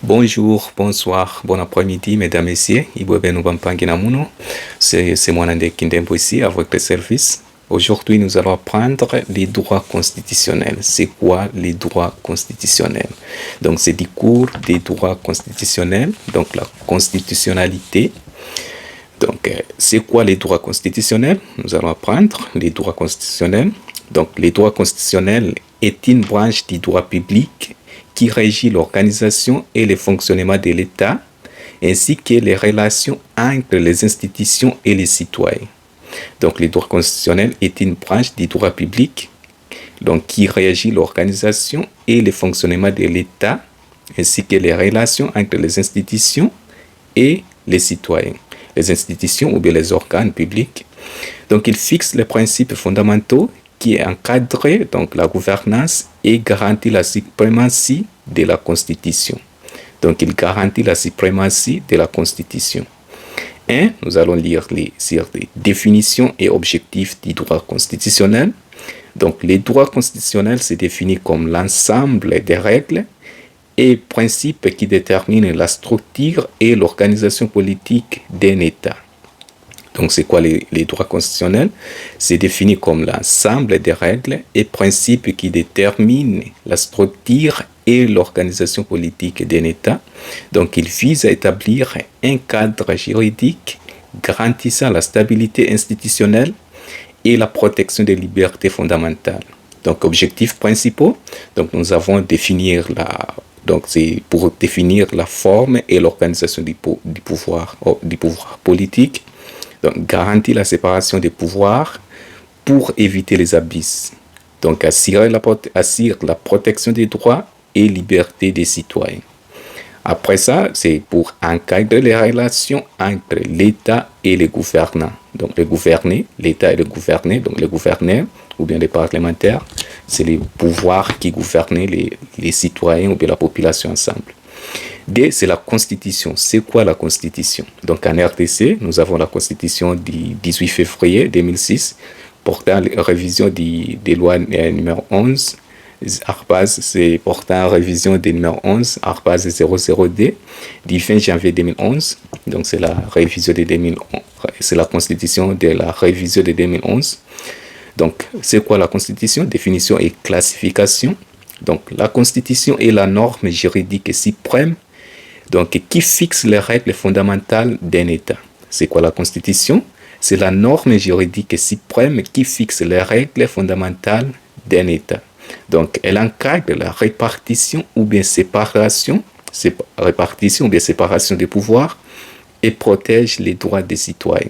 Bonjour, bonsoir, bon après-midi, mesdames, messieurs. C'est Mwanande Kindembo ici avec le service. Aujourd'hui, nous allons apprendre les droits constitutionnels. C'est quoi les droits constitutionnels? Donc, c'est du cours des droits constitutionnels, donc la constitutionnalité. Donc, c'est quoi les droits constitutionnels? Nous allons apprendre les droits constitutionnels. Donc, les droits constitutionnels est une branche du droit public qui régit l'organisation et le fonctionnement de l'État, ainsi que les relations entre les institutions et les citoyens. Donc, le droit constitutionnel est une branche du droit public donc, qui régit l'organisation et le fonctionnement de l'État, ainsi que les relations entre les institutions et les citoyens. Les institutions ou bien les organes publics. Donc, il fixe les principes fondamentaux qui encadrent donc la gouvernance et garantit la suprématie de la Constitution. Donc, il garantit la suprématie de la Constitution. Nous allons lire les définitions et objectifs du droit constitutionnel. Donc, les droits constitutionnels se définissent comme l'ensemble des règles et principes qui déterminent la structure et l'organisation politique d'un État. Donc, c'est quoi les droits constitutionnels? C'est défini comme l'ensemble des règles et principes qui déterminent la structure et l'organisation politique d'un État. Donc, il vise à établir un cadre juridique garantissant la stabilité institutionnelle et la protection des libertés fondamentales. Donc, objectifs principaux. Donc, nous avons définir donc, c'est pour définir la forme et l'organisation du pouvoir politique. Donc, garantir la séparation des pouvoirs pour éviter les abus. Donc, assurer la protection des droits et libertés des citoyens. Après ça, c'est pour encadrer les relations entre l'État et les gouvernants. Donc, les gouvernés, l'État et les gouvernés, donc les gouverneurs ou bien les parlementaires, c'est les pouvoirs qui gouvernent les citoyens ou bien la population ensemble. D, c'est la Constitution. C'est quoi la Constitution? Donc, en RDC, nous avons la Constitution du 18 février 2006 portant la révision des lois numéro 11, c'est portant révision des numéro 11, 00D, du 20 janvier 2011. Donc, c'est la révision de 2011. C'est la Constitution de la révision de 2011. Donc, c'est quoi la Constitution? Définition et classification. Donc, la Constitution est la norme juridique suprême donc, qui fixe les règles fondamentales d'un État. C'est quoi la Constitution? C'est la norme juridique suprême qui fixe les règles fondamentales d'un État. Donc, elle encadre la répartition ou bien séparation des pouvoirs et protège les droits des citoyens.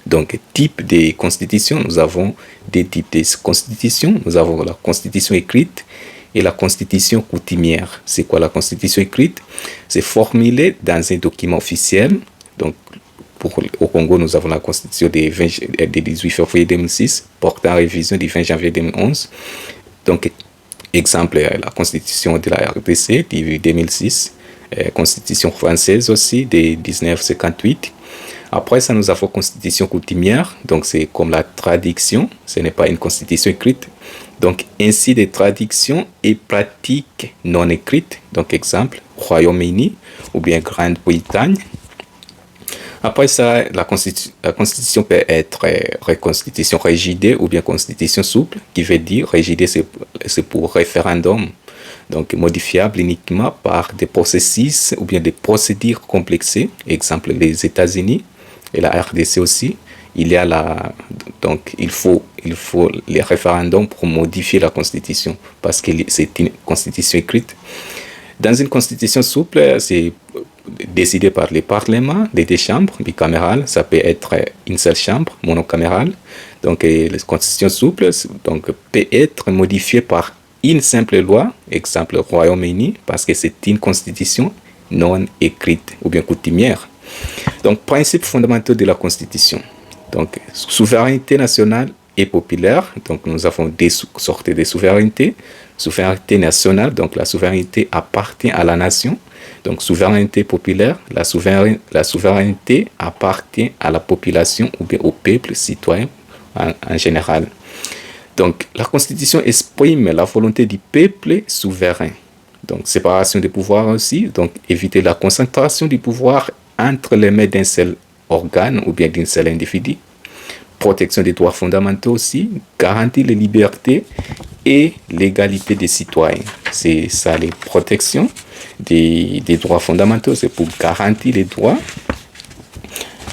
Donc, type de constitution, nous avons des types de constitutions. Nous avons la constitution écrite et la constitution coutumière. C'est quoi la constitution écrite? C'est formulé dans un document officiel. Donc, au Congo, nous avons la constitution du 18 février 2006, portant révision du 20 janvier 2011. Donc, exemple, la constitution de la RDC du 2006, constitution française aussi de 1958. Après ça, nous avons constitution coutumière, donc c'est comme la traduction, ce n'est pas une constitution écrite. Donc, ainsi des traductions et pratiques non écrites, donc exemple, Royaume-Uni ou bien Grande-Bretagne. Après ça, la constitution peut être constitution rigide ou bien constitution souple, qui veut dire rigide, c'est pour référendum, donc modifiable uniquement par des processus ou bien des procédures complexées, exemple les États-Unis et la RDC aussi. Il faut les référendums pour modifier la constitution parce que c'est une constitution écrite. Dans une constitution souple, c'est décidé par les parlements, les deux chambres bicamérales. Ça peut être une seule chambre monocamérale. Donc, la constitution souple peut être modifiée par une simple loi, exemple Royaume-Uni, parce que c'est une constitution non écrite ou bien coutumière. Donc, principes fondamentaux de la Constitution. Donc, souveraineté nationale et populaire. Donc, nous avons des sortes de souveraineté. Souveraineté nationale, donc la souveraineté appartient à la nation. Donc, souveraineté populaire, la souveraineté appartient à la population ou bien au peuple citoyen en général. Donc, la Constitution exprime la volonté du peuple souverain. Donc, séparation des pouvoirs aussi. Donc, éviter la concentration du pouvoir entre les mains d'un seul organe ou bien d'un seul individu. Protection des droits fondamentaux aussi. Garantir les libertés et l'égalité des citoyens. C'est ça, les protections des droits fondamentaux. C'est pour garantir les droits.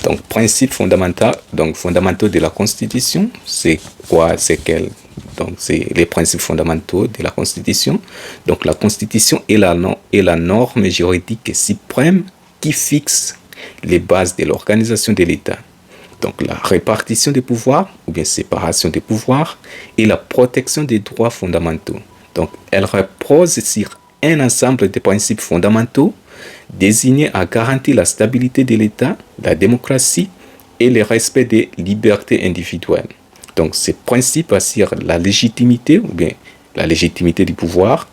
Donc, principes fondamentaux de la Constitution, c'est quoi? C'est quel? Donc, c'est les principes fondamentaux de la Constitution. Donc, la Constitution est la norme juridique suprême qui fixe les bases de l'organisation de l'État. Donc, la répartition des pouvoirs, ou bien séparation des pouvoirs, et la protection des droits fondamentaux. Donc, elle repose sur un ensemble de principes fondamentaux désignés à garantir la stabilité de l'État, la démocratie et le respect des libertés individuelles. Donc, ces principes assurent la légitimité, ou bien la légitimité du pouvoir,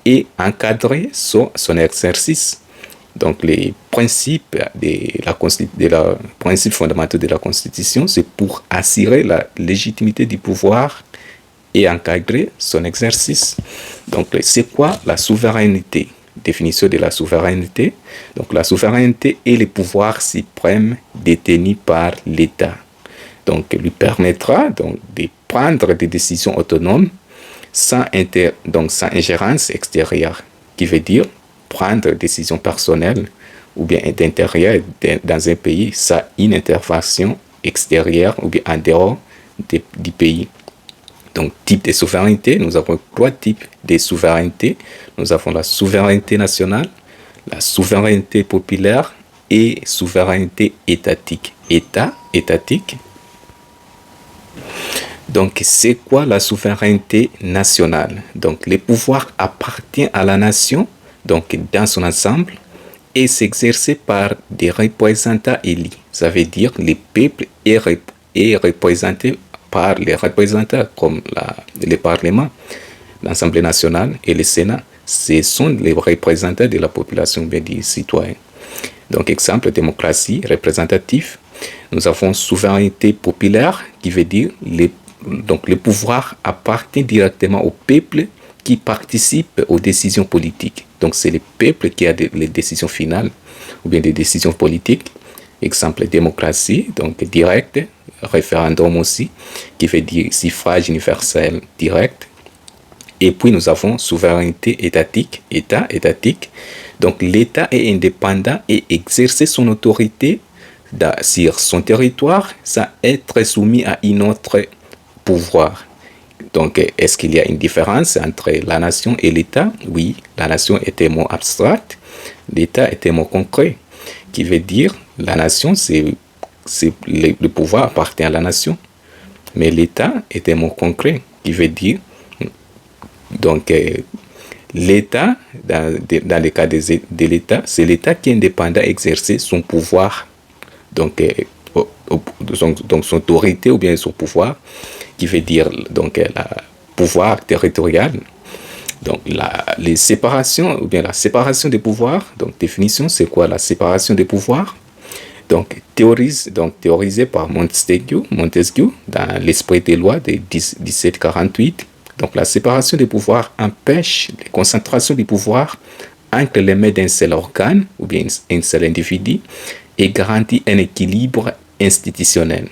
et encadrer son exercice. Donc, les principes principes fondamentaux de la Constitution, c'est pour assurer la légitimité du pouvoir et encadrer son exercice. Donc, c'est quoi la souveraineté? Définition de la souveraineté. Donc, la souveraineté est le pouvoir suprême détenu par l'État. Donc, lui permettra donc, de prendre des décisions autonomes sans ingérence extérieure, qui veut dire prendre des décisions personnelles ou bien d'intérieur dans un pays sans une intervention extérieure ou bien en dehors du pays. Donc, type de souveraineté, nous avons 3 types de souveraineté. Nous avons la souveraineté nationale, la souveraineté populaire et souveraineté étatique. Étatique. Donc, c'est quoi la souveraineté nationale? Donc, le pouvoir appartient à la nation, donc dans son ensemble, et s'exercer par des représentants élus. Ça veut dire que le peuple est représenté par les représentants comme le Parlement, l'Assemblée nationale et le Sénat. Ce sont les représentants de la population, bien des citoyens. Donc, exemple, démocratie représentative. Nous avons souveraineté populaire, qui veut dire le pouvoir appartient directement au peuple qui participe aux décisions politiques. Donc, c'est le peuple qui a les décisions finales ou bien des décisions politiques. Exemple, démocratie, donc direct, référendum aussi, qui veut dire suffrage universel direct. Et puis, nous avons souveraineté étatique, État étatique. Donc, l'État est indépendant et exerce son autorité sur son territoire sans être soumis à un autre pouvoir. Donc, est-ce qu'il y a une différence entre la nation et l'État? Oui, la nation est un mot abstrait, l'État est un mot concret, qui veut dire la nation, le pouvoir appartient à la nation, mais l'État est un mot concret, qui veut dire, donc, l'État, dans le cas de l'État, c'est l'État qui est indépendant à exercer son pouvoir, donc son autorité ou bien son pouvoir, qui veut dire donc le pouvoir territorial. Donc les séparations ou bien la séparation des pouvoirs. Donc définition, c'est quoi la séparation des pouvoirs? Donc théorisé par Montesquieu dans l'esprit des lois de 1748. Donc la séparation des pouvoirs empêche la concentration du pouvoir entre les mains d'un seul organe ou bien un seul individu et garantit un équilibre institutionnel.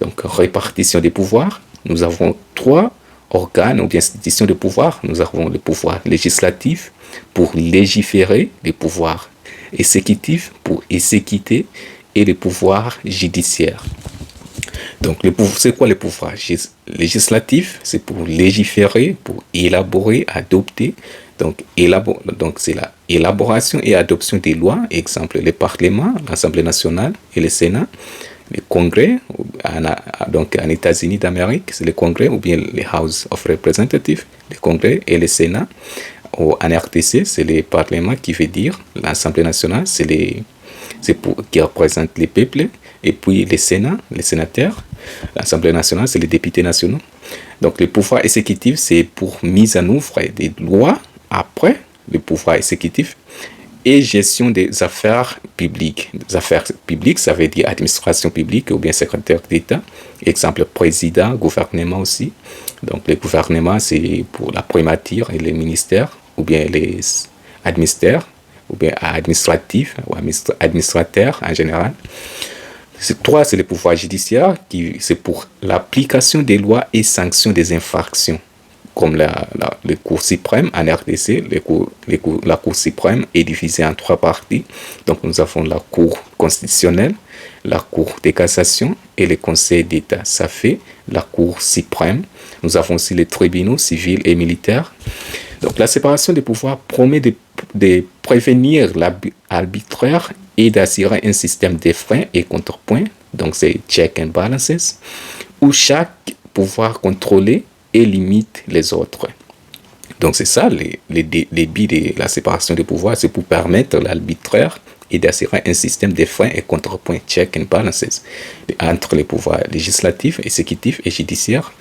Donc, répartition des pouvoirs, nous avons 3 organes ou institutions de pouvoir. Nous avons le pouvoir législatif pour légiférer, le pouvoir exécutif pour exécuter et le pouvoir judiciaire. Donc, c'est quoi le pouvoir législatif? C'est pour légiférer, pour élaborer, adopter. Donc, c'est la élaboration et adoption des lois. Exemple, le Parlement, l'Assemblée nationale et le Sénat. Le Congrès, donc en États-Unis d'Amérique, c'est le Congrès ou bien le House of Representatives, le Congrès et le Sénat. En RDC, c'est le Parlement qui veut dire l'Assemblée nationale, qui représente les peuples. Et puis le Sénat, les sénateurs. L'Assemblée nationale, c'est les députés nationaux. Donc le pouvoir exécutif, c'est pour mise en œuvre des lois après le pouvoir exécutif et gestion des affaires publiques. Les affaires publiques, ça veut dire administration publique ou bien secrétaire d'État. Exemple, président, gouvernement aussi. Donc le gouvernement, c'est pour la primature et les ministères ou bien administrateur ou bien administratif ou administrateur en général. 3, c'est le pouvoir judiciaire, c'est pour l'application des lois et sanctions des infractions, comme le Cour suprême en RDC. La Cour suprême est divisée en 3 parties. Donc nous avons la Cour constitutionnelle, la Cour de cassation et le Conseil d'État. Ça fait la Cour suprême. Nous avons aussi les tribunaux civils et militaires. Donc la séparation des pouvoirs promet de prévenir l'arbitraire et d'assurer un système de freins et contrepoints. Donc c'est check and balances, où chaque pouvoir contrôle et limite les autres. Donc c'est ça, les buts de la séparation des pouvoirs, c'est pour permettre l'arbitraire et d'assurer un système de freins et contrepoints, check and balances, entre les pouvoirs législatifs, exécutifs et judiciaires,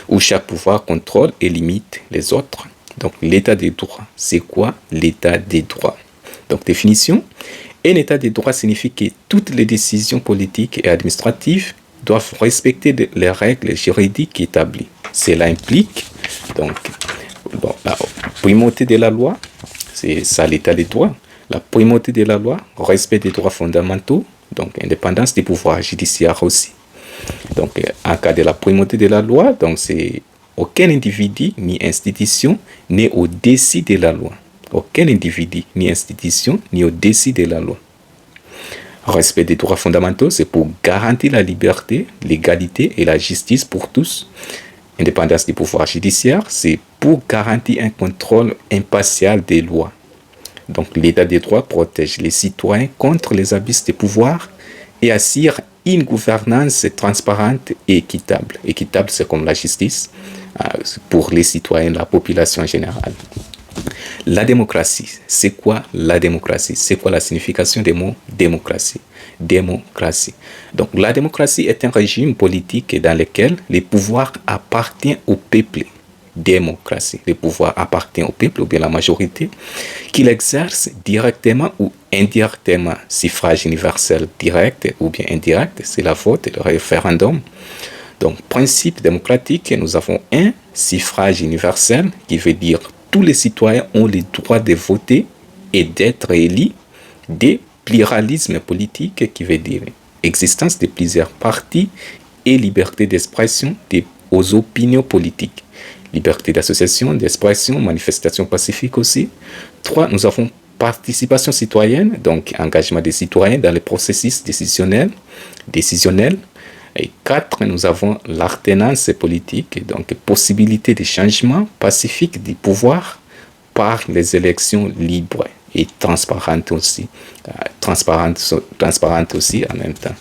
où chaque pouvoir contrôle et limite les autres. Donc l'état des droits, c'est quoi l'état des droits? Donc définition, un état des droits signifie que toutes les décisions politiques et administratives doivent respecter les règles juridiques établies. Cela implique donc la primauté de la loi, c'est ça l'état des droits. La primauté de la loi, respect des droits fondamentaux, donc indépendance des pouvoirs judiciaires aussi. Donc en cas de la primauté de la loi, donc c'est aucun individu ni institution n'est au-dessus de la loi. Aucun individu ni institution n'est au-dessus de la loi. Respect des droits fondamentaux, c'est pour garantir la liberté, l'égalité et la justice pour tous. Indépendance du pouvoir judiciaire, c'est pour garantir un contrôle impartial des lois. Donc l'état des droits protège les citoyens contre les abus des pouvoirs et assure une gouvernance transparente et équitable. Équitable, c'est comme la justice pour les citoyens, la population en général. La démocratie, c'est quoi la démocratie? C'est quoi la signification des mots démocratie? Démocratie. Donc la démocratie est un régime politique dans lequel les pouvoirs appartiennent au peuple. Démocratie. Le pouvoir appartient au peuple ou bien la majorité qui l'exerce directement ou indirectement. Suffrage universel direct ou bien indirect, c'est la vote et le référendum. Donc, principe démocratique, nous avons un suffrage universel qui veut dire tous les citoyens ont le droit de voter et d'être élus. Des pluralisme politique qui veut dire existence de plusieurs partis et liberté d'expression aux opinions politiques. Liberté d'association, d'expression, manifestation pacifique aussi. 3, nous avons participation citoyenne, donc engagement des citoyens dans les processus décisionnels. Et 4, nous avons l'alternance politique, donc possibilité de changement pacifique du pouvoir par les élections libres et transparentes aussi. Transparentes aussi en même temps.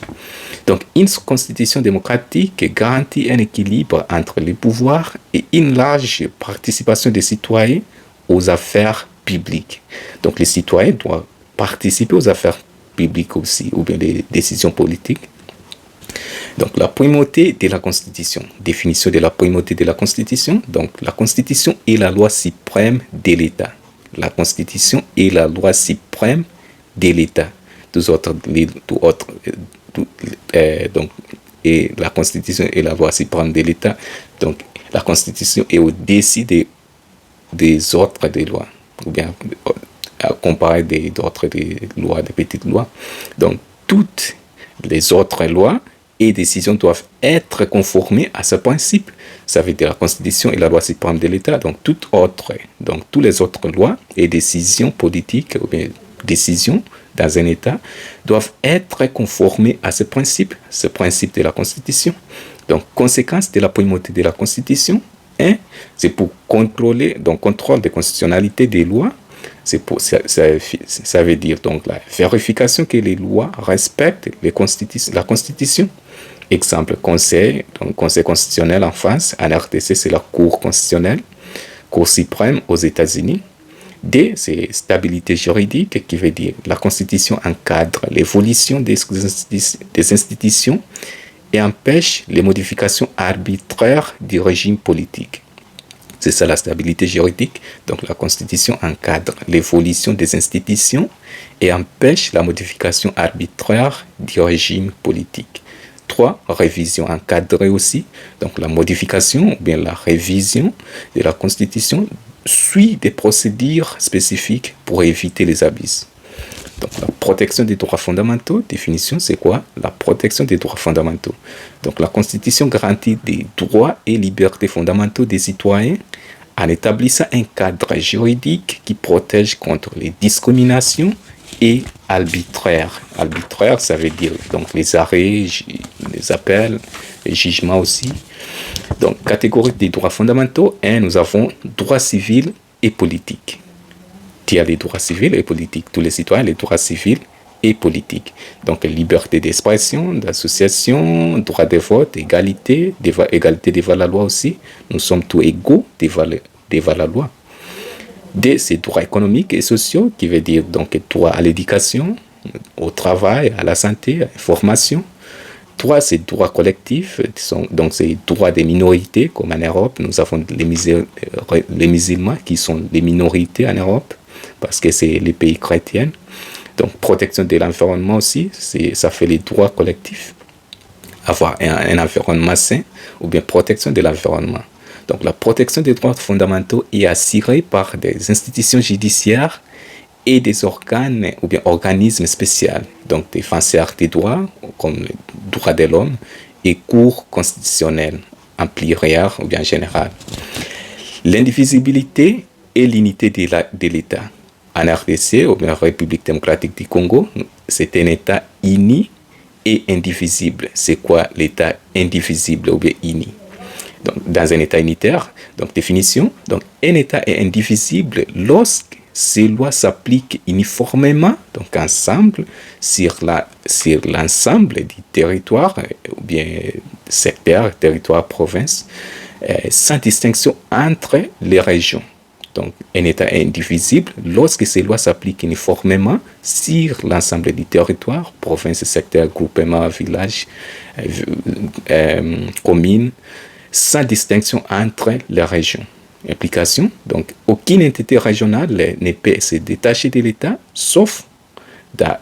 Donc, une constitution démocratique garantit un équilibre entre les pouvoirs et une large participation des citoyens aux affaires publiques. Donc, les citoyens doivent participer aux affaires publiques aussi, ou bien des décisions politiques. Donc, la primauté de la Constitution. Définition de la primauté de la Constitution. Donc, la Constitution est la loi suprême de l'État. La Constitution est la loi suprême de l'État. Donc, et la Constitution est la loi suprême de l'État. Donc, la Constitution est au-dessus des autres des lois, ou bien comparé d'autres des lois, des petites lois. Donc, toutes les autres lois et décisions doivent être conformées à ce principe. Ça veut dire la Constitution est la loi suprême de l'État. Donc, toutes les autres lois et décisions politiques, ou bien décisions dans un État, doivent être conformées à ce principe de la Constitution. Donc, conséquence de la primauté de la Constitution, c'est pour contrôler, donc contrôle de constitutionnalité des lois. Ça veut dire donc la vérification que les lois respectent la Constitution. Exemple, conseil constitutionnel en France, en RDC, c'est la Cour constitutionnelle, Cour suprême aux États-Unis. D, c'est stabilité juridique, qui veut dire la Constitution encadre l'évolution des institutions et empêche les modifications arbitraires du régime politique. C'est ça la stabilité juridique. Donc la Constitution encadre l'évolution des institutions et empêche la modification arbitraire du régime politique. 3, révision encadrée aussi. Donc la modification ou bien la révision de la Constitution suit des procédures spécifiques pour éviter les abus. Donc, la protection des droits fondamentaux, définition, c'est quoi? La protection des droits fondamentaux. Donc, la Constitution garantit des droits et libertés fondamentaux des citoyens en établissant un cadre juridique qui protège contre les discriminations et arbitraires. Arbitraire, ça veut dire donc les arrêts, les appels, les jugements aussi. Donc, catégorie des droits fondamentaux, nous avons droits civils et politiques. Il y a les droits civils et politiques. Tous les citoyens, les droits civils et politiques. Donc, liberté d'expression, d'association, droit de vote, égalité devant la loi aussi. Nous sommes tous égaux devant la loi. D, c'est droits économiques et sociaux, qui veut dire donc droit à l'éducation, au travail, à la santé, à la formation. 3, c'est droits collectifs, donc c'est droits des minorités, comme en Europe. Nous avons les musulmans qui sont les minorités en Europe, parce que c'est les pays chrétiens. Donc, protection de l'environnement aussi, ça fait les droits collectifs. Avoir un environnement sain, ou bien protection de l'environnement. Donc, la protection des droits fondamentaux est assurée par des institutions judiciaires et des organes ou bien organismes spéciaux, donc défenseurs des droits, comme les droits de l'homme, et cours constitutionnels, en pluriel ou bien en général. L'indivisibilité et l'unité de l'État. En RDC, ou bien République démocratique du Congo, c'est un État uni et indivisible. C'est quoi l'État indivisible ou bien uni? Donc, dans un État unitaire, donc définition, donc un État est indivisible lorsque ces lois s'appliquent uniformément, donc ensemble, sur l'ensemble du territoire, ou bien secteur, territoire, province, sans distinction entre les régions. Donc, un État est indivisible lorsque ces lois s'appliquent uniformément sur l'ensemble du territoire, province, secteur, groupement, village, commune, sans distinction entre les régions. Implication, donc aucune entité régionale ne peut se détacher de l'État, sauf dans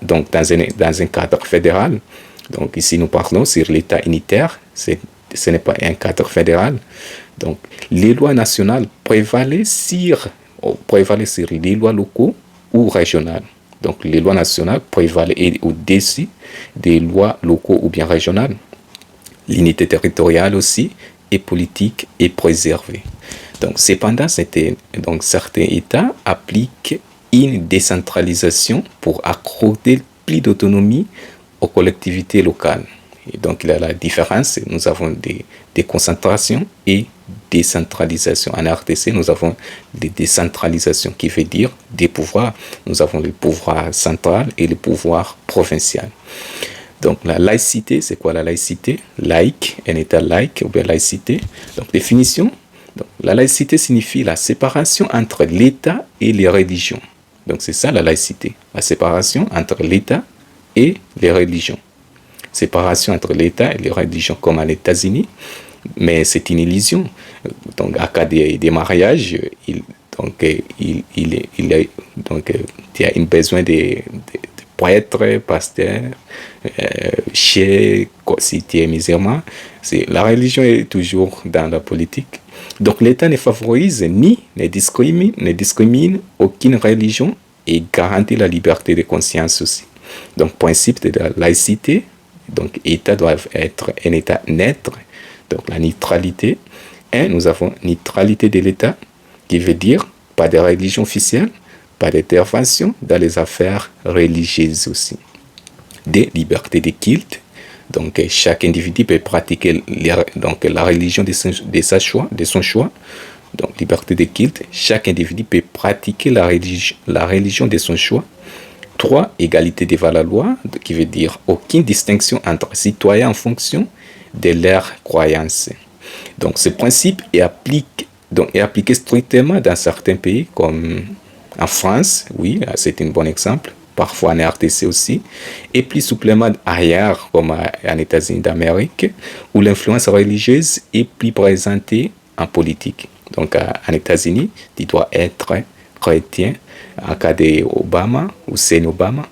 un cadre fédéral. Donc ici nous parlons sur l'État unitaire, ce n'est pas un cadre fédéral. Donc les lois nationales prévalent sur les lois locaux ou régionales. Donc les lois nationales prévalent au-dessus des lois locaux ou bien régionales. L'unité territoriale aussi et politique est préservée. Donc, cependant, certains États appliquent une décentralisation pour accorder plus d'autonomie aux collectivités locales. Et donc, il y a la différence. Nous avons des concentrations et décentralisation. En RDC, nous avons des décentralisations qui veut dire des pouvoirs. Nous avons le pouvoir central et le pouvoir provincial. Donc, la laïcité, c'est quoi la laïcité? Laïque, un État laïque ou bien laïcité. Donc, définition. Donc, la laïcité signifie la séparation entre l'État et les religions. Donc, c'est ça la laïcité. La séparation entre l'État et les religions. Séparation entre l'État et les religions, comme aux États-Unis. Mais c'est une illusion. Donc, à cas des mariages, il y a un besoin de prêtre, pasteur, si tu es musulman. La religion est toujours dans la politique. Donc l'État ne favorise ni ne discrimine aucune religion et garantit la liberté de conscience aussi. Donc principe de la laïcité, donc l'État doit être un État neutre, donc la neutralité. Et nous avons neutralité de l'État, qui veut dire pas de religion officielle, pas d'intervention dans les affaires religieuses aussi. Des libertés de culte. Donc, chaque individu peut pratiquer la religion de son choix. Donc, liberté de culte. Chaque individu peut pratiquer la religion de son choix. 3. Égalité devant la loi, qui veut dire aucune distinction entre citoyens en fonction de leurs croyances. Donc, ce principe est appliqué strictement dans certains pays, comme en France, oui, c'est un bon exemple. Parfois en RDC aussi, et plus souplement ailleurs, comme en États-Unis d'Amérique, où l'influence religieuse est plus présentée en politique. Donc, en États-Unis, tu dois être chrétien. En cas d'Obama, Hussein Obama,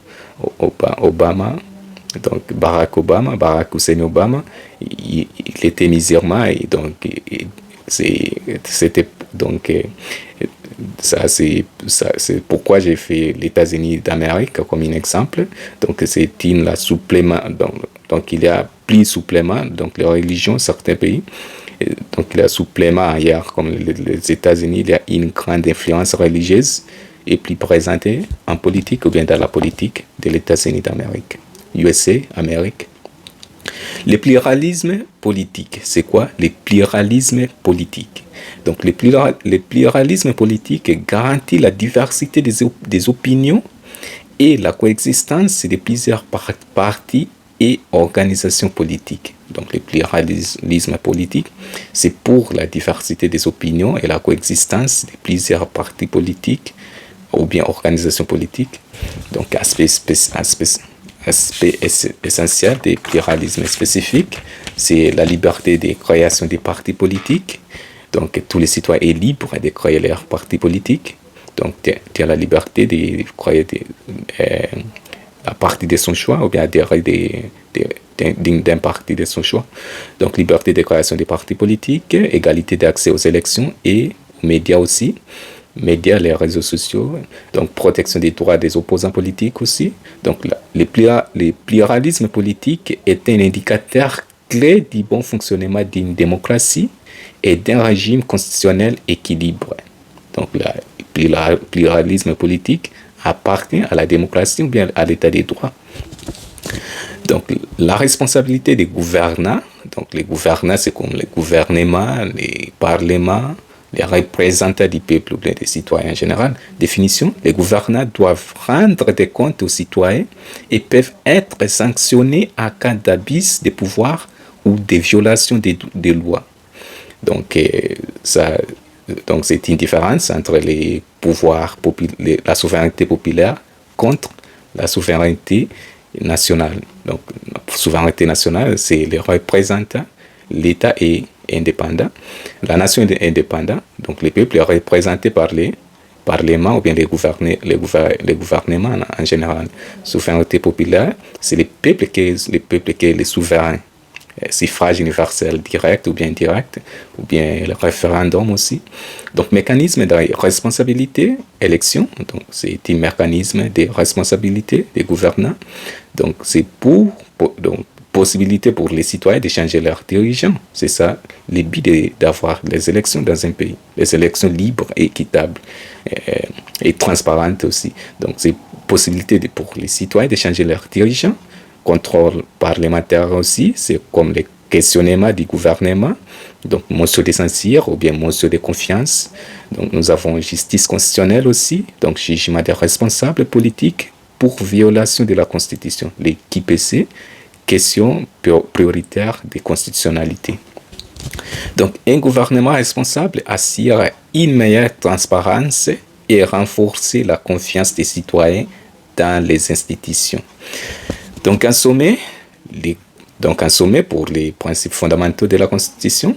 donc Barack Hussein Obama, il était musulman et donc c'était donc C'est pourquoi j'ai fait les États-Unis d'Amérique comme un exemple. Donc, c'est un supplément. Donc, il y a plus supplément. Donc, les religions, certains pays. Donc, il y a supplément ailleurs, comme les États-Unis, il y a une grande influence religieuse et plus présentée en politique ou bien dans la politique de les États-Unis d'Amérique. USA, Amérique. Le pluralisme politique, c'est quoi? Le pluralisme politique. Donc, le pluralisme politique garantit la diversité des opinions et la coexistence de plusieurs partis et organisations politiques. Donc, le pluralisme politique, c'est pour la diversité des opinions et la coexistence de plusieurs partis politiques ou bien organisations politiques. Donc, aspect essentiel du pluralisme spécifique, c'est la liberté de création des partis politiques. Donc, tous les citoyens sont libres de créer leurs partis politiques. Donc, tu as la liberté de créer la partie de son choix ou bien adhérer d'un parti de son choix. Donc, liberté de création des partis politiques, égalité d'accès aux élections et aux médias aussi. Médias, les réseaux sociaux, donc protection des droits des opposants politiques aussi. Donc, le pluralisme politique est un indicateur clé du bon fonctionnement d'une démocratie et d'un régime constitutionnel équilibré. Donc, le pluralisme politique appartient à la démocratie ou bien à l'état des droits. Donc, la responsabilité des gouvernants, donc les gouvernants, c'est comme les gouvernements, les parlements, les représentants du peuple ou bien des citoyens en général. Définition, les gouvernants doivent rendre des comptes aux citoyens et peuvent être sanctionnés en cas d'abus de pouvoir ou de violation des lois. Donc, donc, c'est une différence entre les pouvoirs la souveraineté populaire contre la souveraineté nationale. Donc, la souveraineté nationale, c'est les représentants, l'État est indépendant, la nation est indépendante, donc le peuple est représenté par les parlements ou bien les gouvernements en général. Souveraineté populaire, c'est le peuple qui est le souverain. Suffrage universel direct ou bien indirect, ou bien le référendum aussi. Donc, mécanisme de responsabilité, élection, donc c'est un mécanisme de responsabilité des gouvernants. Donc, c'est donc, possibilité pour les citoyens de changer leurs dirigeants. C'est ça le but d'avoir les élections dans un pays. Les élections libres, équitables et transparentes aussi. Donc, c'est possibilité pour les citoyens de changer leurs dirigeants. Contrôle parlementaire aussi, c'est comme les questionnements du gouvernement, donc motion de censure ou bien motion de confiance. Donc nous avons justice constitutionnelle aussi, donc jugement des responsables politiques pour violation de la Constitution, les QPC, question prioritaire de constitutionnalité. Donc un gouvernement responsable assure une meilleure transparence et renforce la confiance des citoyens dans les institutions. Donc un sommet pour les principes fondamentaux de la Constitution.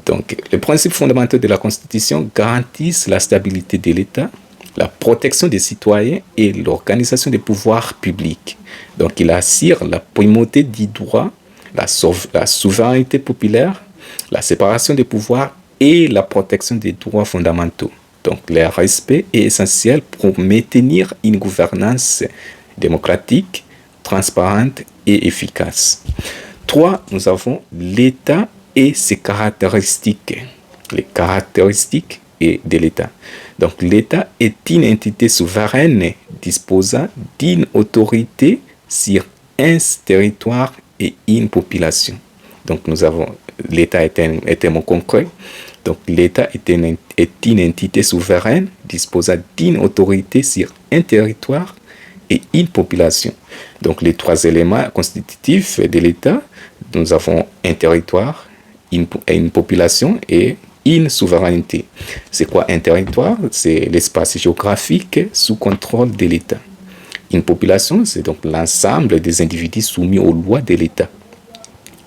Donc, les principes fondamentaux de la Constitution garantissent la stabilité de l'État, la protection des citoyens et l'organisation des pouvoirs publics. Donc, il assure la primauté du droit, la souveraineté populaire, la séparation des pouvoirs et la protection des droits fondamentaux. Donc, le respect est essentiel pour maintenir une gouvernance démocratique, transparente et efficace. 3. Nous avons l'État et ses caractéristiques. Les caractéristiques de l'État. Donc, l'État est une entité souveraine disposant d'une autorité sur un territoire et une population. Donc, nous avons l'État est un mot concret. Donc, l'État est une entité souveraine disposant d'une autorité sur un territoire et une population. Donc, les trois éléments constitutifs de l'État, nous avons un territoire, une population et une souveraineté. C'est quoi un territoire? C'est l'espace géographique sous contrôle de l'État. Une population, c'est donc l'ensemble des individus soumis aux lois de l'État.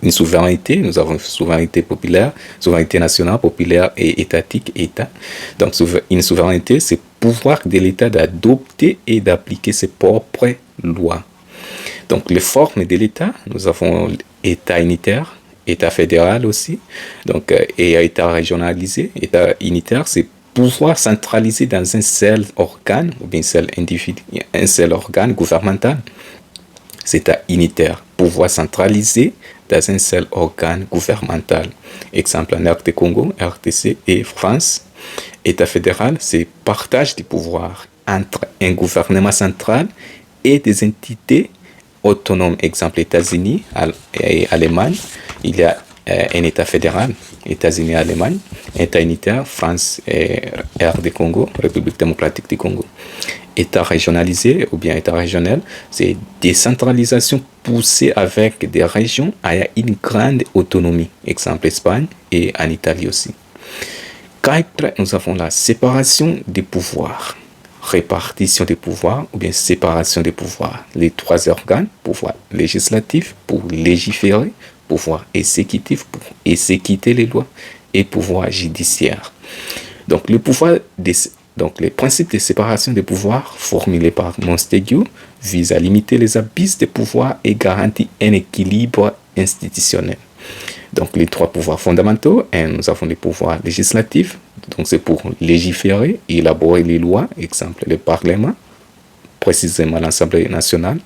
Une souveraineté, nous avons une souveraineté populaire, souveraineté nationale, populaire et étatique, État. Donc, une souveraineté, c'est le pouvoir de l'État d'adopter et d'appliquer ses propres lois. Donc, les formes de l'État, nous avons État unitaire, État fédéral aussi, donc, et État régionalisé. État unitaire, c'est pouvoir centralisé dans un seul organe, ou bien un seul organe gouvernemental, c'est État unitaire. Pouvoir centralisé dans un seul organe gouvernemental. Exemple en RD Congo, RDC et France. État fédéral, c'est partage du pouvoir entre un gouvernement central et des entités autonomes. Exemple États-Unis et Allemagne, il y a un État fédéral, États-Unis et Allemagne, État unitaire, France et RD Congo, République démocratique du Congo. État régionalisé ou bien État régional, c'est décentralisation poussée avec des régions à une grande autonomie. Exemple Espagne et en Italie aussi. 4, nous avons la séparation des pouvoirs, répartition des pouvoirs ou bien séparation des pouvoirs. Les 3 organes, pouvoir législatif pour légiférer, pouvoir exécutif pour exécuter les lois et pouvoir judiciaire. Donc les principes de séparation des pouvoirs formulés par Montesquieu visent à limiter les abus des pouvoirs et garantir un équilibre institutionnel. Donc les 3 pouvoirs fondamentaux, nous avons les pouvoirs législatifs, donc c'est pour légiférer, élaborer les lois, exemple le Parlement, précisément l'Assemblée nationale.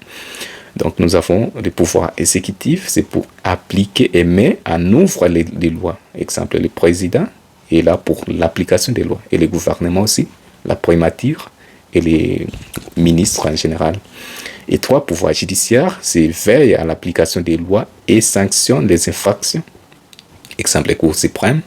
Donc nous avons les pouvoirs exécutifs, c'est pour appliquer et mettre en œuvre les lois, exemple le président est là pour l'application des lois, et le gouvernement aussi, la primature et les ministres en général. Et 3 pouvoirs judiciaires, c'est veille à l'application des lois et sanctionne les infractions. Exemple, la Cour suprême,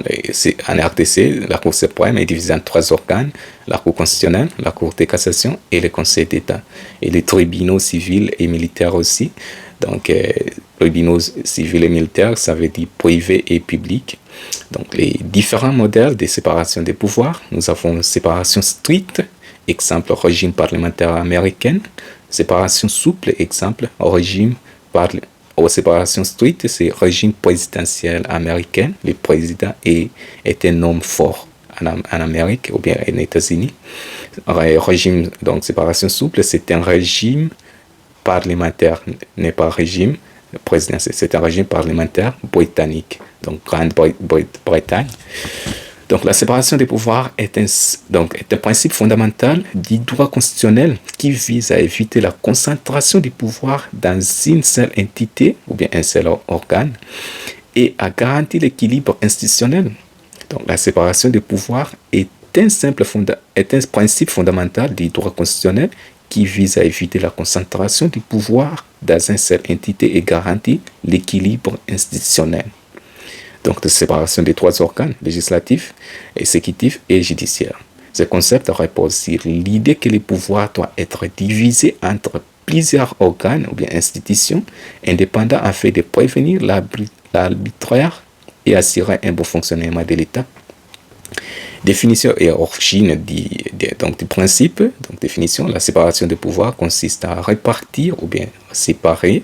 en RDC, la Cour suprême est divisée en 3 organes, la Cour constitutionnelle, la Cour de cassation et le Conseil d'État. Et les tribunaux civils et militaires aussi. Donc, tribunaux civils et militaires, ça veut dire privé et public. Donc, les différents modèles de séparation des pouvoirs, nous avons une séparation stricte, exemple, régime parlementaire américain, séparation souple, exemple, régime séparation stricte, c'est régime présidentiel américain. Le président est un homme fort en Amérique ou bien aux États-Unis. Régime, donc séparation souple, c'est un régime parlementaire, n'est pas un régime présidentiel, c'est un régime parlementaire britannique, donc Grande-Bretagne. Donc la séparation des pouvoirs est un principe fondamental du droit constitutionnel qui vise à éviter la concentration du pouvoir dans une seule entité ou bien un seul organe et à garantir l'équilibre institutionnel. Donc la séparation des pouvoirs est un principe fondamental du droit constitutionnel qui vise à éviter la concentration du pouvoir dans une seule entité et garantir l'équilibre institutionnel. Donc, de séparation des 3 organes, législatifs, exécutifs et judiciaires. Ce concept repose sur l'idée que les pouvoirs doivent être divisés entre plusieurs organes ou bien institutions indépendants afin de prévenir l'arbitraire et assurer un bon fonctionnement de l'État. Définition et origine du principe. Donc, définition, la séparation des pouvoirs consiste à répartir ou bien séparer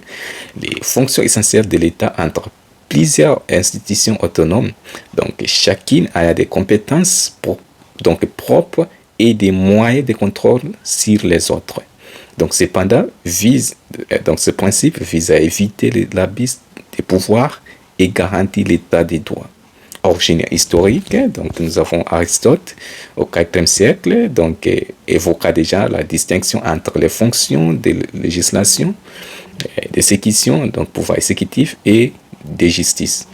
les fonctions essentielles de l'État entre plusieurs institutions autonomes. Donc, chacune a des compétences propres et des moyens de contrôle sur les autres. Donc, cependant, ce principe vise à éviter l'abus des pouvoirs et garantir l'état des droits. Origine historique, donc nous avons Aristote au IVe siècle, donc évoqua déjà la distinction entre les fonctions de législation, d'exécution, donc pouvoir exécutif et de justice.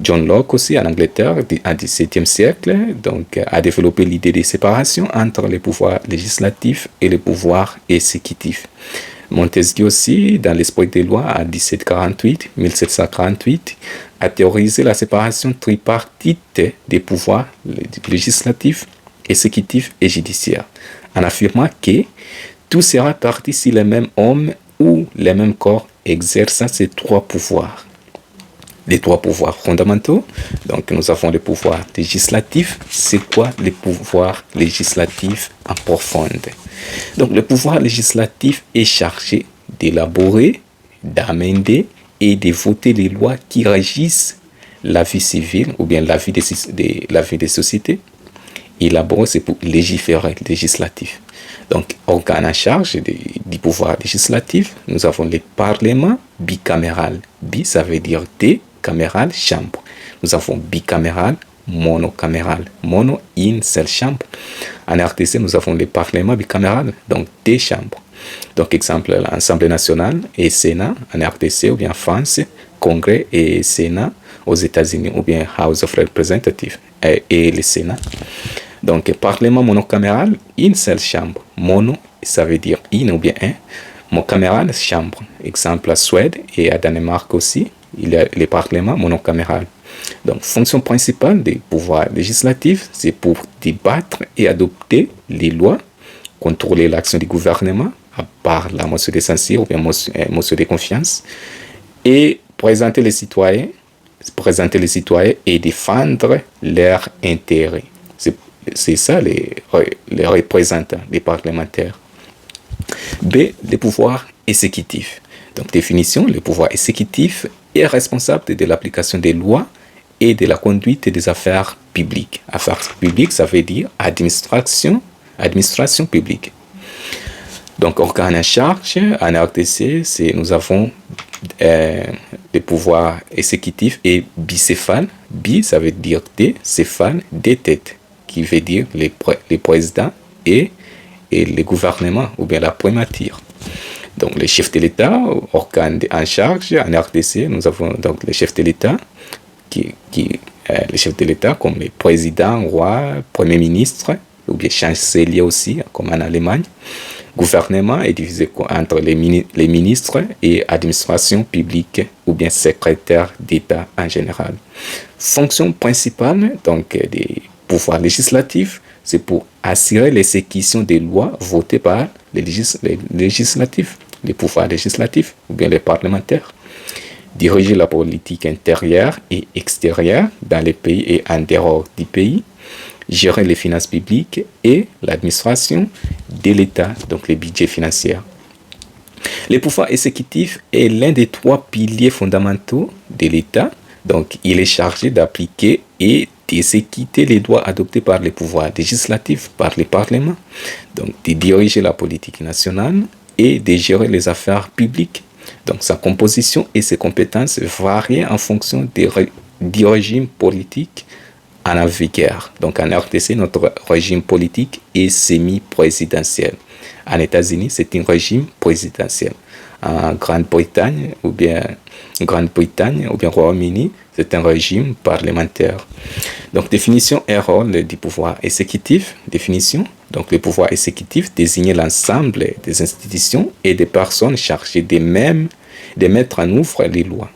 John Locke aussi en Angleterre, au XVIIe siècle, donc, a développé l'idée de séparation entre les pouvoirs législatifs et les pouvoirs exécutifs. Montesquieu aussi, dans l'Esprit des lois, en 1748, a théorisé la séparation tripartite des pouvoirs législatifs, exécutifs et judiciaires, en affirmant que tout sera parti si le même homme ou le même corps exerçant ces 3 pouvoirs. Les 3 pouvoirs fondamentaux, donc nous avons le pouvoir législatif. C'est quoi le pouvoir législatif en profondeur? Donc le pouvoir législatif est chargé d'élaborer, d'amender et de voter les lois qui régissent la vie civile ou bien la vie des sociétés. Élaborer, c'est pour légiférer, législatif. Donc, organe en charge du pouvoir législatif, nous avons le Parlement bicaméral. Bi, ça veut dire des caméral, chambre. Nous avons bicaméral, monocaméral. Mono, une seule chambre. En RDC, nous avons le Parlement bicaméral, donc des chambres. Donc, exemple, l'Assemblée nationale et Sénat en RDC ou bien en France, Congrès et Sénat aux États-Unis ou bien House of Representatives et le Sénat. Donc, Parlement monocaméral, une seule chambre. Mono, ça veut dire une ou bien un. Monocaméral, chambre. Exemple, à Suède et à Danemark aussi, il y a le Parlement monocaméral. Donc, fonction principale des pouvoirs législatifs, c'est pour débattre et adopter les lois, contrôler l'action du gouvernement, à part la motion de censure ou bien motion de confiance, et présenter les citoyens et défendre leurs intérêts. C'est ça les représentants, les parlementaires. B, les pouvoirs exécutifs. Donc, définition, le pouvoir exécutif est responsable de l'application des lois et de la conduite des affaires publiques. Affaires publiques, ça veut dire administration publique. Donc, organe en charge, en RDC, nous avons des pouvoirs exécutifs et bicéphales. Bi, ça veut dire des, céphale, des têtes, qui veut dire les présidents et le gouvernement, ou bien la primature. Donc, le chef de l'État, organe en charge, en RDC, nous avons donc le chef de l'État, le chef de l'État comme le président, roi, premier ministre, ou bien chancelier aussi, comme en Allemagne. Gouvernement est divisé entre les ministres et administration publique, ou bien secrétaire d'État en général. Fonction principale, donc, des pouvoirs législatifs, c'est pour assurer l'exécution des lois votées par les législatifs, les pouvoirs législatifs ou bien les parlementaires. Diriger la politique intérieure et extérieure dans les pays et en dehors du pays. Gérer les finances publiques et l'administration de l'État, donc les budgets financiers. Le pouvoir exécutif est l'un des 3 piliers fondamentaux de l'État. Donc, il est chargé d'appliquer et d'exécuter les lois adoptées par les pouvoirs législatifs, par les parlements, donc de diriger la politique nationale et de gérer les affaires publiques. Donc, sa composition et ses compétences varient en fonction du régime politique en vigueur. Donc, en RDC, notre régime politique est semi-présidentiel. En États-Unis, c'est un régime présidentiel. En Grande-Bretagne ou bien Royaume-Uni, c'est un régime parlementaire. Donc, définition et rôle du pouvoir exécutif. Définition. Donc, le pouvoir exécutif désigne l'ensemble des institutions et des personnes chargées de mettre en œuvre les lois.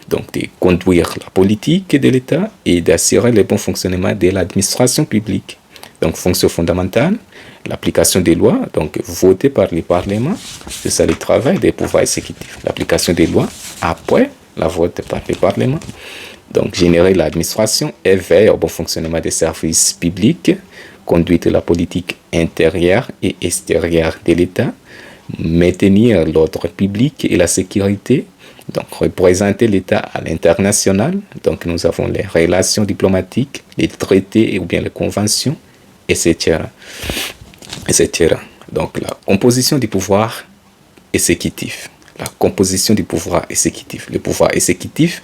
Donc, de conduire la politique de l'État et d'assurer le bon fonctionnement de l'administration publique. Donc, fonction fondamentale, l'application des lois, donc votées par le Parlement, c'est ça le travail des pouvoirs exécutifs. L'application des lois après la vote par le Parlement. Donc, générer l'administration et veiller au bon fonctionnement des services publics, conduire la politique intérieure et extérieure de l'État, maintenir l'ordre public et la sécurité, donc représenter l'État à l'international. Donc, nous avons les relations diplomatiques, les traités ou bien les conventions, etc. Donc, la composition du pouvoir exécutif. La composition du pouvoir exécutif. Le pouvoir exécutif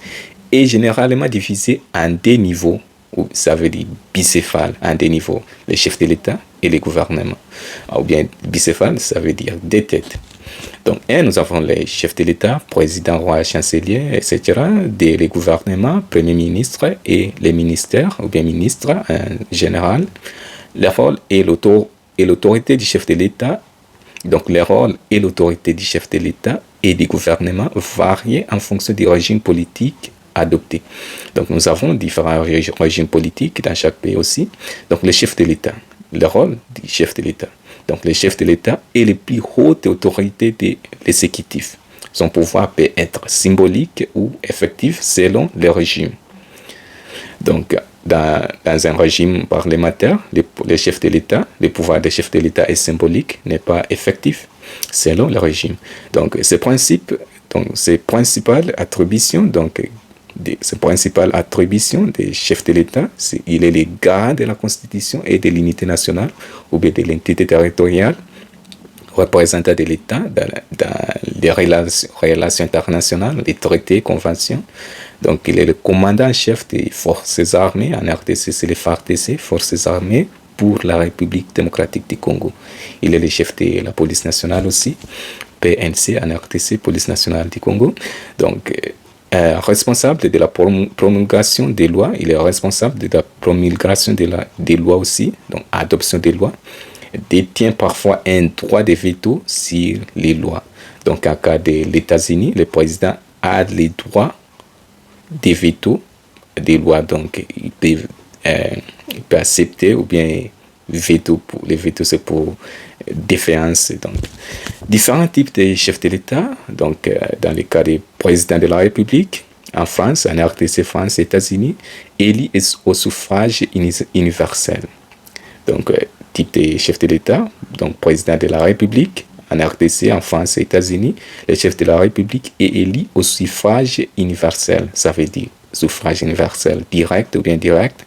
est généralement divisé en 2 niveaux, ou ça veut dire bicéphale, en 2 niveaux, le chef de l'État et le gouvernement. Ou bien bicéphale, ça veut dire 2 têtes. Donc, nous avons les chefs de l'État, président, roi, chancelier, etc., les gouvernements, premier ministre et les ministères, ou bien ministres en général. Le rôle et l'autorité du chef de l'État, donc le rôle et l'autorité du chef de l'État et du gouvernement varient en fonction du régime politique adopté. Donc, nous avons différents régimes politiques dans chaque pays aussi. Donc, le chef de l'État, le rôle du chef de l'État. Donc, le chef de l'État est la plus haute autorité de l'exécutif. Son pouvoir peut être symbolique ou effectif selon le régime. Donc, dans un régime parlementaire, le chef de l'État, le pouvoir des chefs de l'État est symbolique, n'est pas effectif selon le régime. Donc, ces principales attributions, des chefs de l'État, il est le garant de la Constitution et de l'unité nationale ou bien de l'entité territoriale, représentant de l'État dans des relations internationales, des traités, conventions. Donc, il est le commandant en chef des forces armées. En RDC, c'est les FARDC, Forces armées pour la République démocratique du Congo. Il est le chef de la police nationale aussi, PNC en RDC, Police nationale du Congo. Donc, responsable de la promulgation des lois, il est responsable de la promulgation des lois aussi, donc adoption des lois, détient parfois un droit de veto sur les lois. Donc, en cas de l'États-Unis, le président a les droits de veto des lois. Donc, il peut accepter ou bien veto. Les veto, c'est pour défiance. Donc, différents types de chefs de l'État. Donc, dans le cas du président de la République, en France, en RDC, France, États-Unis, élu au suffrage universel. Donc, type de chef de l'État, donc président de la République, en RDC, en France et États-Unis, le chef de la République est élu au suffrage universel. Ça veut dire suffrage universel direct ou bien indirect.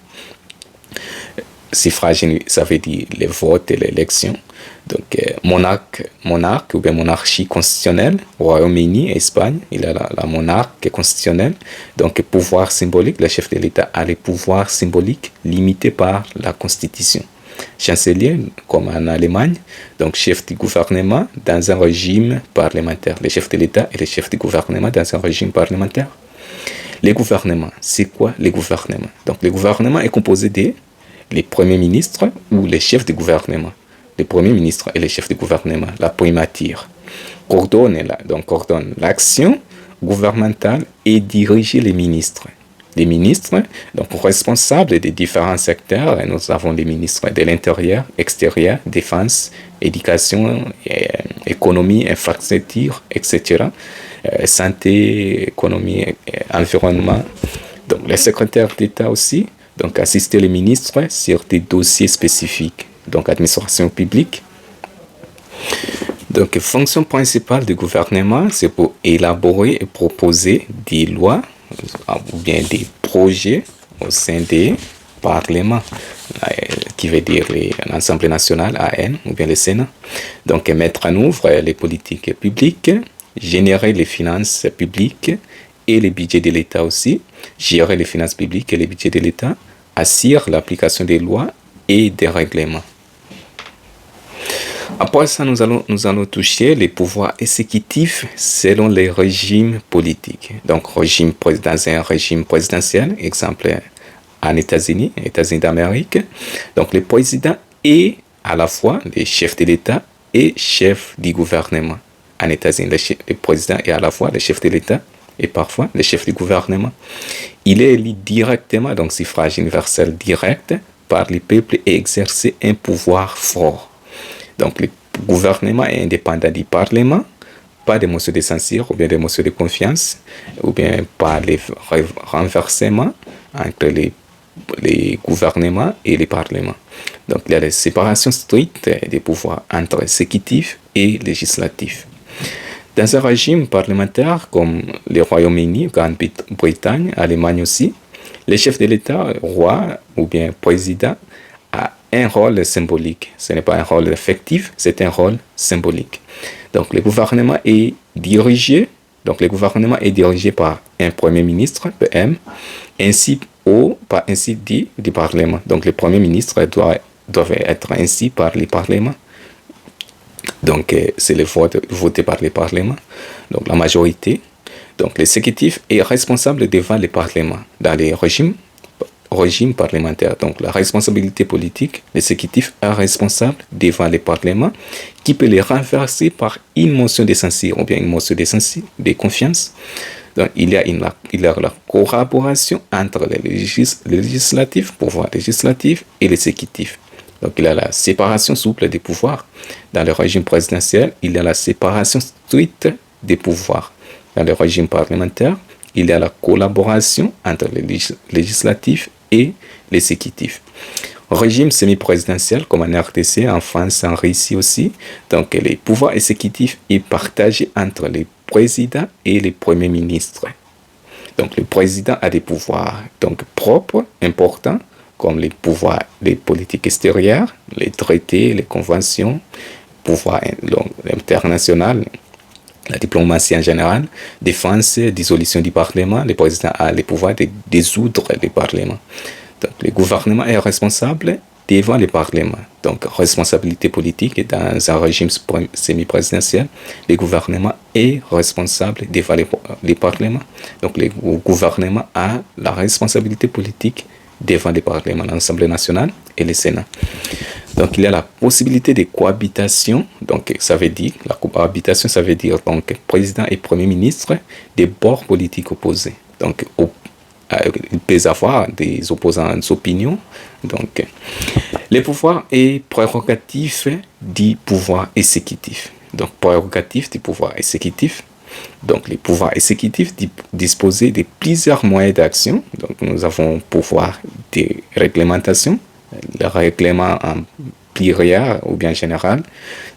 Suffrage, ça veut dire le vote et l'élection. Donc, monarque ou bien monarchie constitutionnelle, Royaume-Uni, Espagne, il a la monarque constitutionnelle. Donc, pouvoir symbolique, le chef de l'État a les pouvoirs symboliques limités par la Constitution. Chancelier, comme en Allemagne, donc chef du gouvernement dans un régime parlementaire. Le chef de l'État et le chef du gouvernement dans un régime parlementaire. Les gouvernements, c'est quoi les gouvernements? Donc, le gouvernement est composé des premiers ministres ou les chefs du gouvernement. Les premiers ministres et les chefs du gouvernement, la primature, coordonne l'action gouvernementale et dirige les ministres. Les ministres, donc responsables des différents secteurs, et nous avons les ministres de l'Intérieur, Extérieur, Défense, Éducation, Économie, Infrastructure, etc. Santé, Économie, Environnement. Donc les secrétaires d'État aussi, donc assister les ministres sur des dossiers spécifiques, donc administration publique. Donc, fonction principale du gouvernement, c'est pour élaborer et proposer des lois ou bien des projets au sein des parlements, qui veut dire l'Assemblée nationale, AN, ou bien le Sénat. Donc, mettre en œuvre les politiques publiques, générer les finances publiques et les budgets de l'État aussi, gérer les finances publiques et les budgets de l'État, assurer l'application des lois et des règlements. Après ça, nous allons toucher les pouvoirs exécutifs selon les régimes politiques. Donc, dans un régime présidentiel, exemple en États-Unis d'Amérique. Donc, le président est à la fois le chef de l'État et chef du gouvernement. En États-Unis, le président est à la fois le chef de l'État et parfois le chef du gouvernement. Il est élu directement, donc suffrage universel direct, par le peuple et exerce un pouvoir fort. Donc, le gouvernement est indépendant du Parlement, pas de motions de censure ou bien de motions de confiance, ou bien pas les renversements entre les gouvernements et les parlements. Donc, il y a la séparation stricte des pouvoirs entre exécutif et législatif. Dans un régime parlementaire comme le Royaume-Uni, Grande-Bretagne, Allemagne aussi, le chef de l'État, roi ou bien président, a un rôle symbolique. Ce n'est pas un rôle effectif, c'est un rôle symbolique. Donc, le gouvernement est dirigé par un premier ministre, PM, ainsi dit du Parlement. Donc, le premier ministre doit être ainsi par le Parlement. Donc, c'est le vote voté par le Parlement, donc la majorité. Donc, l'exécutif est responsable devant le Parlement dans les régime parlementaire. Donc, la responsabilité politique, l'exécutif est responsable devant le Parlement qui peut les renverser par une motion de censure ou bien une motion de censure de confiance. Donc, il y a la collaboration entre le législatif, pouvoir législatif et l'exécutif. Donc, il y a la séparation souple des pouvoirs. Dans le régime présidentiel, il y a la séparation stricte des pouvoirs. Dans le régime parlementaire, il y a la collaboration entre le législatif et l'exécutif. Régime semi-présidentiel, comme en RDC, en France, en Russie aussi. Donc, les pouvoirs exécutifs sont partagés entre les présidents et les premiers ministres. Donc, le président a des pouvoirs propres, importants, comme les pouvoirs des politiques extérieures, les traités, les conventions, pouvoirs internationaux, la diplomatie en général, défense, dissolution du Parlement, le président a le pouvoir de dissoudre le Parlement. Donc le gouvernement est responsable devant le Parlement. Donc responsabilité politique dans un régime semi-présidentiel, le gouvernement est responsable devant le Parlement. Donc le gouvernement a la responsabilité politique devant le Parlement, l'Assemblée nationale et le Sénat. Donc, il y a la possibilité de cohabitation. Donc, ça veut dire, la cohabitation, ça veut dire donc président et premier ministre des bords politiques opposés. Donc, il peut y avoir des opposants d'opinion. Donc, le pouvoir est prérogatif du pouvoir exécutif. Donc, prérogatif du pouvoir exécutif. Donc, le pouvoir exécutif dispose de plusieurs moyens d'action. Donc, nous avons pouvoir de réglementation. Le règlement en pluriel ou bien général,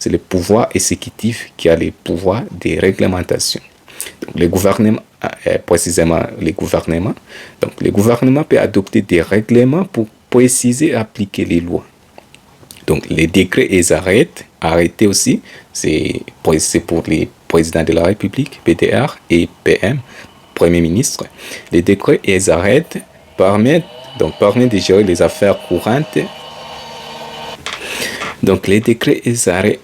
c'est le pouvoir exécutif qui a le pouvoir de réglementation. Donc, le gouvernement, précisément le gouvernement. Donc, le gouvernement peut adopter des règlements pour préciser et appliquer les lois. Donc, les décrets et les arrêtés aussi, c'est pour les présidents de la République, PDR et PM, Premier ministre. Les décrets et les arrêtés permettent de gérer les affaires courantes. Donc, les décrets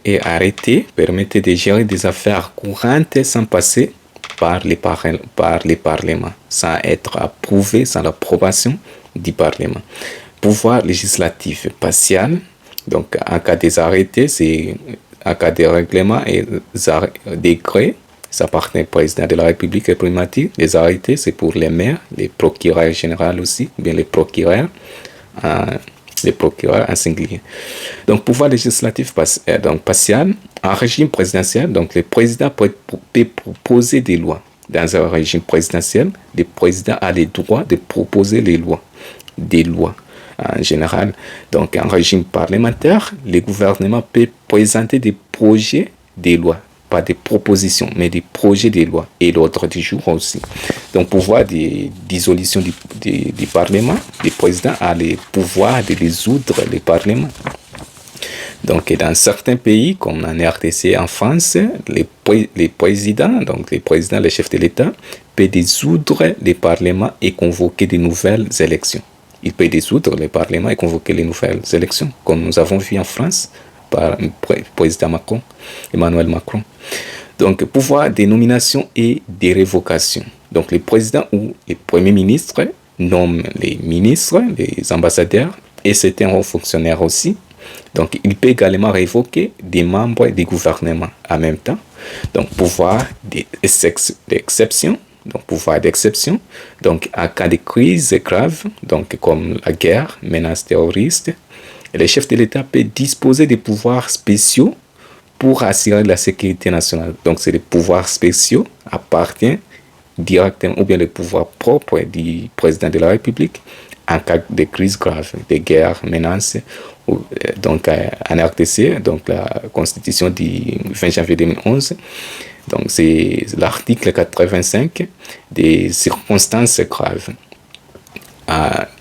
et arrêtés permettent de gérer des affaires courantes sans passer par les parlements, sans être approuvés, sans l'approbation du Parlement. Pouvoir législatif partial. Donc, en cas des arrêtés, c'est en cas de règlements et décrets, ça appartient au président de la République et primature. Les arrêtés, c'est pour les maires, les procureurs généraux aussi, ou bien les procureurs en singulier. Donc, pouvoir législatif partial, en régime présidentiel, donc le président peut proposer des lois. Dans un régime présidentiel, le président a le droit de proposer des lois en général. Donc, en régime parlementaire, le gouvernement peut présenter des projets de loi, pas des propositions, mais des projets de loi, et l'ordre du jour aussi. Donc, pouvoir de dissolution du Parlement, le président a le pouvoir de dissoudre le Parlement. Donc, dans certains pays, comme en RDC, en France, les présidents, les chefs de l'État, peuvent dissoudre le Parlement et convoquer de nouvelles élections. Il peut dissoudre le Parlement et convoquer les nouvelles élections, comme nous avons vu en France par le président Macron, Emmanuel Macron. Donc, pouvoir de nomination et de révocation. Donc, le président ou le premier ministre nomme les ministres, les ambassadeurs et certains hauts fonctionnaires aussi. Donc, il peut également révoquer des membres du gouvernement en même temps. Donc, pouvoir d'exception. Donc, pouvoir d'exception. Donc, en cas de crise grave, donc comme la guerre, menace terroriste, les chefs de l'État peuvent disposer de pouvoirs spéciaux pour assurer la sécurité nationale. Donc, c'est les pouvoirs spéciaux appartiennent directement, ou bien le pouvoir propre du président de la République en cas de crise grave, de guerre, menace. Donc, en RDC, donc la Constitution du 20 janvier 2011, donc c'est l'article 85 des circonstances graves.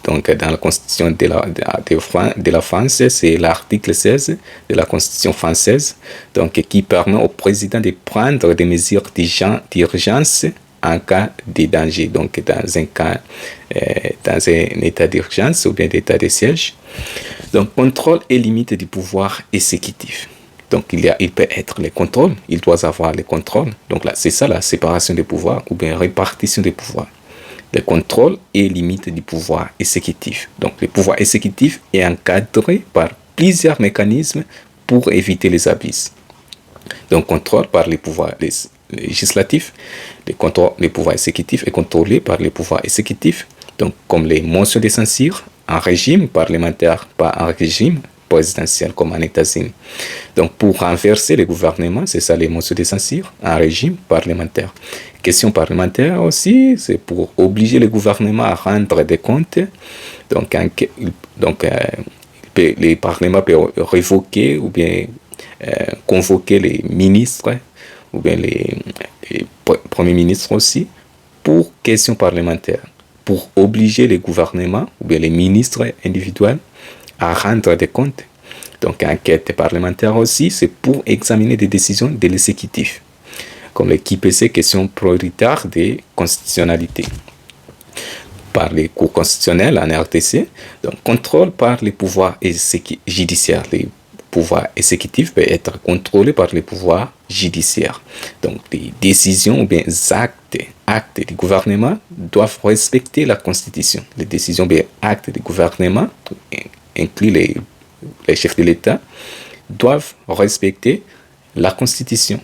Donc, dans la Constitution de la France, c'est l'article 16 de la Constitution française, donc, qui permet au président de prendre des mesures d'urgence en cas de danger, donc dans un état d'urgence ou bien d'état de siège. Donc, contrôle et limite du pouvoir exécutif. Donc, il peut être le contrôle, il doit avoir le contrôle. Donc, là, c'est ça la séparation des pouvoirs ou bien répartition des pouvoirs. Le contrôle et limite du pouvoir exécutif. Donc, le pouvoir exécutif est encadré par plusieurs mécanismes pour éviter les abus. Donc, contrôle par les pouvoirs législatifs, le pouvoir exécutif est contrôlé par les pouvoirs exécutifs, donc comme les motions de censure en régime parlementaire, pas en régime présidentiel comme en États-Unis. Donc, pour renverser le gouvernement, c'est ça les motions de censure en régime parlementaire. Question parlementaire aussi, c'est pour obliger le gouvernement à rendre des comptes. Donc, les parlements peuvent révoquer ou bien convoquer les ministres ou bien les premiers ministres aussi pour question parlementaire, pour obliger les gouvernements ou bien les ministres individuels à rendre des comptes. Donc, enquête parlementaire aussi, c'est pour examiner des décisions de l'exécutif. comme les QPC, questions prioritaires de constitutionnalité. Par les cours constitutionnels en RDC, donc contrôle par les pouvoirs judiciaires. Les pouvoirs exécutifs peuvent être contrôlés par les pouvoirs judiciaires. Donc les décisions ou bien actes du gouvernement doivent respecter la Constitution. Les décisions ou bien actes du gouvernement, inclus les chefs de l'État, doivent respecter la Constitution.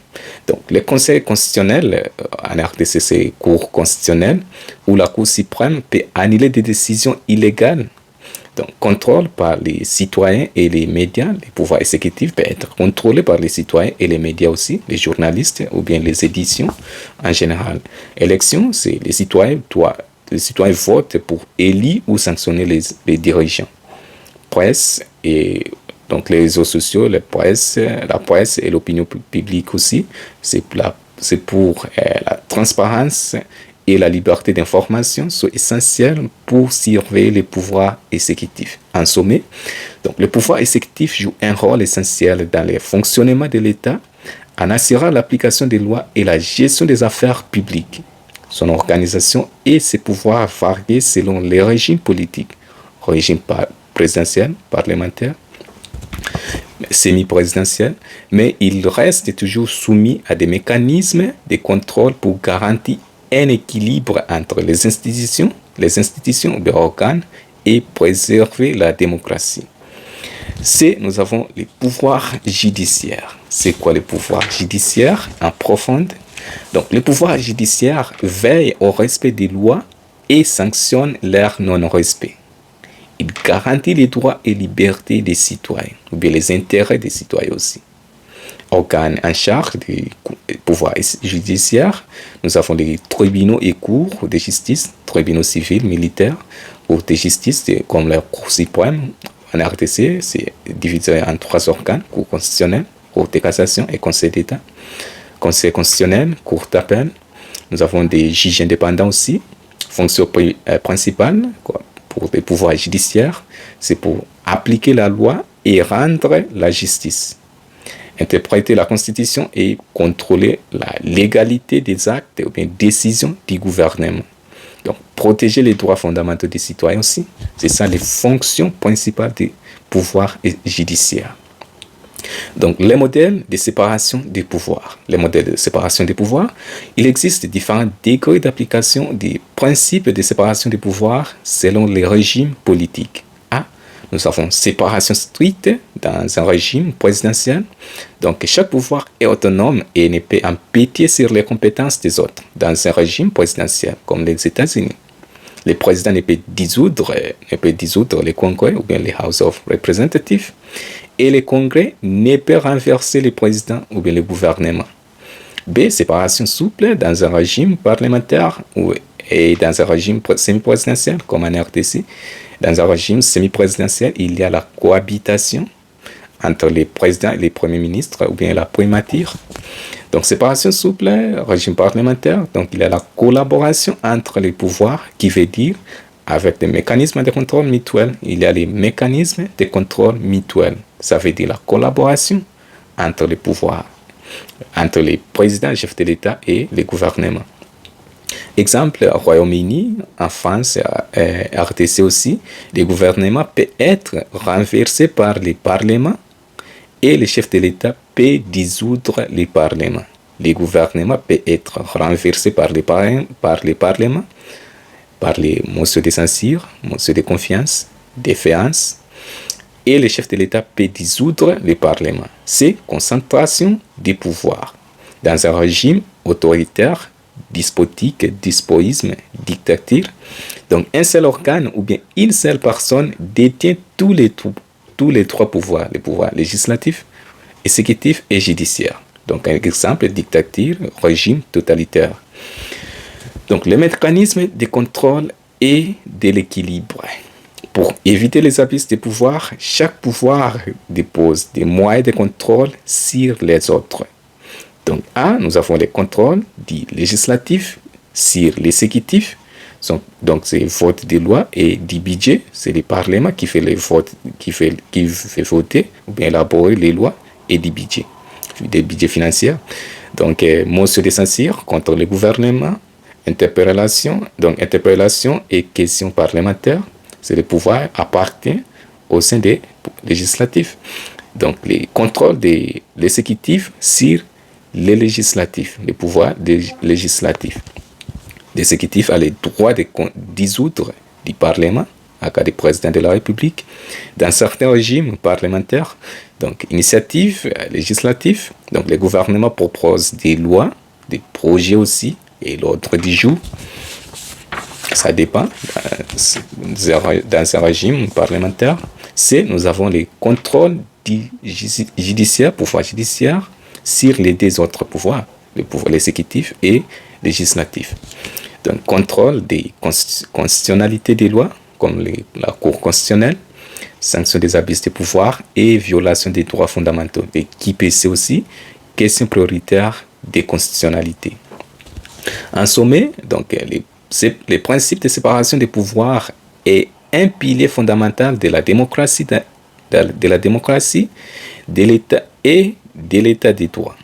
Donc, le Conseil constitutionnel, en RDC, c'est Cour constitutionnelle, où la Cour suprême peut annuler des décisions illégales. Donc, contrôle par les citoyens et les médias, les pouvoirs exécutifs peuvent être contrôlés par les citoyens et les médias aussi, les journalistes ou bien les éditions en général. Élection, c'est les citoyens votent pour élire ou sanctionner les dirigeants. Presse et donc les réseaux sociaux, la presse et l'opinion publique aussi, c'est pour la transparence et la liberté d'information sont essentielles pour surveiller les pouvoirs exécutifs. En sommet, donc le pouvoir exécutif joue un rôle essentiel dans le fonctionnement de l'État en assurant l'application des lois et la gestion des affaires publiques. Son organisation et ses pouvoirs varient selon les régimes politiques, régime présidentiel, parlementaire, semi-présidentiel, mais il reste toujours soumis à des mécanismes de contrôle pour garantir un équilibre entre les institutions des organes et préserver la démocratie. Nous avons les pouvoirs judiciaires. C'est quoi les pouvoirs judiciaires en profondeur? Donc, le pouvoir judiciaire veille au respect des lois et sanctionne leur non-respect. Il garantit les droits et libertés des citoyens, ou bien les intérêts des citoyens aussi. Organes en charge du pouvoir judiciaire, nous avons les tribunaux et cours de justice, tribunaux civils, militaires, cours de justice, comme la Cour suprême en RDC, c'est divisé en 3 organes, Cour constitutionnelle, Cour de cassation et Conseil d'État. Conseil constitutionnel, Cour d'appel. Nous avons des juges indépendants aussi, fonction principale, pour les pouvoirs judiciaires, c'est pour appliquer la loi et rendre la justice, interpréter la Constitution et contrôler la légalité des actes ou bien décisions du gouvernement. Donc, protéger les droits fondamentaux des citoyens aussi, c'est ça les fonctions principales des pouvoirs judiciaires. Donc, les modèles de séparation des pouvoirs. Les modèles de séparation des pouvoirs, il existe différents degrés d'application des principes de séparation des pouvoirs selon les régimes politiques. Nous avons séparation stricte dans un régime présidentiel. Donc, chaque pouvoir est autonome et ne peut empiéter sur les compétences des autres dans un régime présidentiel, comme les États-Unis. Le président ne peut dissoudre les congrès ou bien les House of Representatives. Et le congrès ne peut renverser le président ou bien le gouvernement. B. Séparation souple dans un régime parlementaire et dans un régime semi-présidentiel, comme en RDC. Dans un régime semi-présidentiel, il y a la cohabitation entre les présidents et les premiers ministres ou bien la primature. Donc, séparation souple, régime parlementaire, donc il y a la collaboration entre les pouvoirs, qui veut dire avec des mécanismes de contrôle mutuel, il y a les mécanismes de contrôle mutuel. Ça veut dire la collaboration entre les pouvoirs, entre les présidents, chefs de l'État et les gouvernements. Exemple, au Royaume-Uni, en France, RDC aussi, les gouvernements peuvent être renversés par les parlements et les chefs de l'État peuvent dissoudre les parlements. Les gouvernements peuvent être renversés par les parlements, par les motions de censure, motions de confiance, défiance, et les chefs de l'État peuvent dissoudre les parlements. C'est concentration des pouvoirs dans un régime autoritaire, despotique, despotisme, dictature. Donc, un seul organe ou bien une seule personne détient tous les 3 pouvoirs, les pouvoirs législatifs, exécutifs et judiciaires. Donc, un exemple, dictature, régime totalitaire. Donc, le mécanisme de contrôle et de l'équilibre. Pour éviter les abus des pouvoirs, chaque pouvoir dépose des moyens de contrôle sur les autres. Donc, nous avons les contrôles dits législatifs sur l'exécutif. Donc, c'est le vote des lois et du budget. C'est le Parlement qui fait les votes, qui fait voter ou bien élaborer les lois et du budget financier. Donc, motion de censure contre le gouvernement, interpellation, donc interpellation et questions parlementaires, c'est le pouvoir appartient au sein des législatifs. Donc, les contrôles de l'exécutif sur les législatifs, les pouvoirs législatifs. L'exécutif a le droit de dissoudre du Parlement, en cas de président de la République, dans certains régimes parlementaires. Donc, initiative législative, donc le gouvernement propose des lois, des projets aussi, et l'ordre du jour, ça dépend. Dans un régime parlementaire, nous avons les contrôles du judiciaire, pouvoir judiciaire, sur les deux autres pouvoirs, le pouvoir exécutif et législatif. Donc, contrôle des constitutionnalités des lois, comme la Cour constitutionnelle, sanction des abus de pouvoir et violation des droits fondamentaux. Et QPC aussi, question prioritaire des constitutionnalités. En sommet, donc, les principes de séparation des pouvoirs est un pilier fondamental de la démocratie, de l'État et de l'État des droits.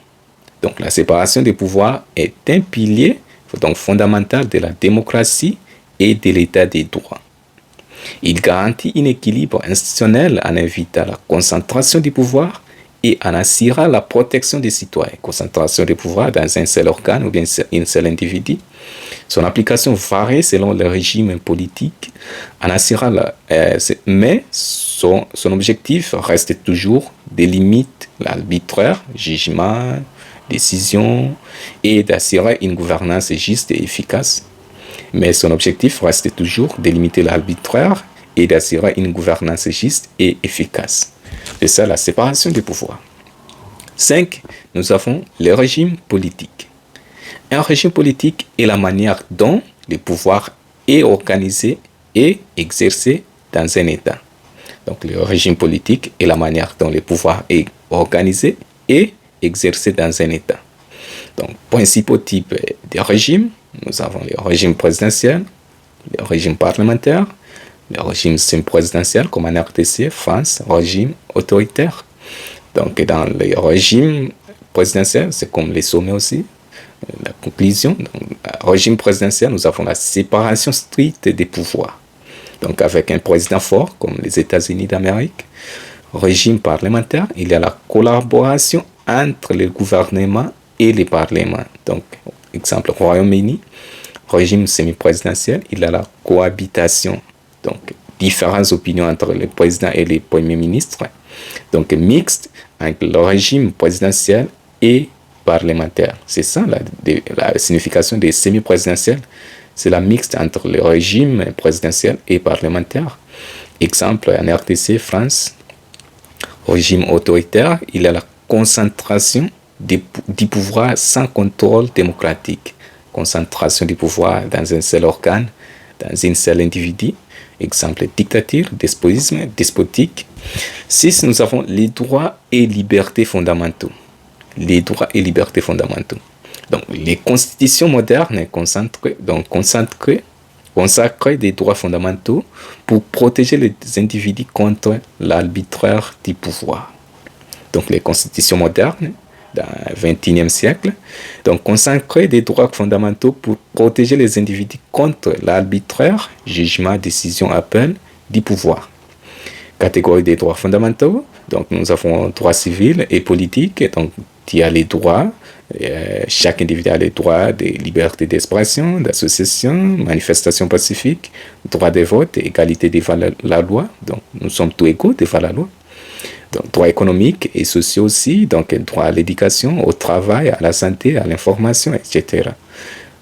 Donc, la séparation des pouvoirs est un pilier donc fondamental de la démocratie et de l'État des droits. Il garantit un équilibre institutionnel en évitant la concentration du pouvoir et en assurant la protection des citoyens. Concentration du pouvoir dans un seul organe ou bien un seul individu. Son application varie selon le régime politique, en assurant mais son objectif reste toujours de limiter l'arbitraire, jugement, décision et d'assurer une gouvernance juste et efficace. Mais son objectif reste toujours de limiter l'arbitraire et d'assurer une gouvernance juste et efficace. C'est ça la séparation des pouvoirs. 5. Nous avons le régime politique. Un régime politique est la manière dont le pouvoir est organisé et exercé dans un État. Donc, le régime politique est la manière dont le pouvoir est organisé et exercé dans un État. Donc, principaux types de régimes, nous avons le régime présidentiel, le régime parlementaire, le régime semi-présidentiel comme en RDC, France, régime autoritaire. Donc, dans le régime présidentiel, c'est comme les sommets aussi, la conclusion. Dans le régime présidentiel, nous avons la séparation stricte des pouvoirs. Donc, avec un président fort, comme les États-Unis d'Amérique. Régime parlementaire, il y a la collaboration entre le gouvernement et le Parlement. Donc, exemple, Royaume-Uni, régime semi-présidentiel, il y a la cohabitation. Donc, différentes opinions entre le président et le premier ministre. Donc, mixte entre le régime présidentiel et parlementaire. C'est ça la signification des semi-présidentiels. C'est la mixte entre le régime présidentiel et parlementaire. Exemple, en RDC, France, régime autoritaire, il y a la concentration du pouvoir sans contrôle démocratique. Concentration du pouvoir dans un seul organe, dans un seul individu. Exemple, dictature, despotisme, despotique. 6. Nous avons les droits et libertés fondamentaux. Les droits et libertés fondamentaux. Donc, les constitutions modernes consacrent des droits fondamentaux pour protéger les individus contre l'arbitraire du pouvoir. Donc, les constitutions modernes, dans le XXIe siècle, donc consacrent des droits fondamentaux pour protéger les individus contre l'arbitraire, jugement, décision, appel du pouvoir. Catégorie des droits fondamentaux, donc nous avons droits civils et politiques, donc il y a les droits, chaque individu a les droits de liberté d'expression, d'association, manifestation pacifique, droit de vote, égalité devant la loi, donc nous sommes tous égaux devant la loi. Donc, droits économiques et sociaux aussi, donc droit à l'éducation, au travail, à la santé, à l'information, etc.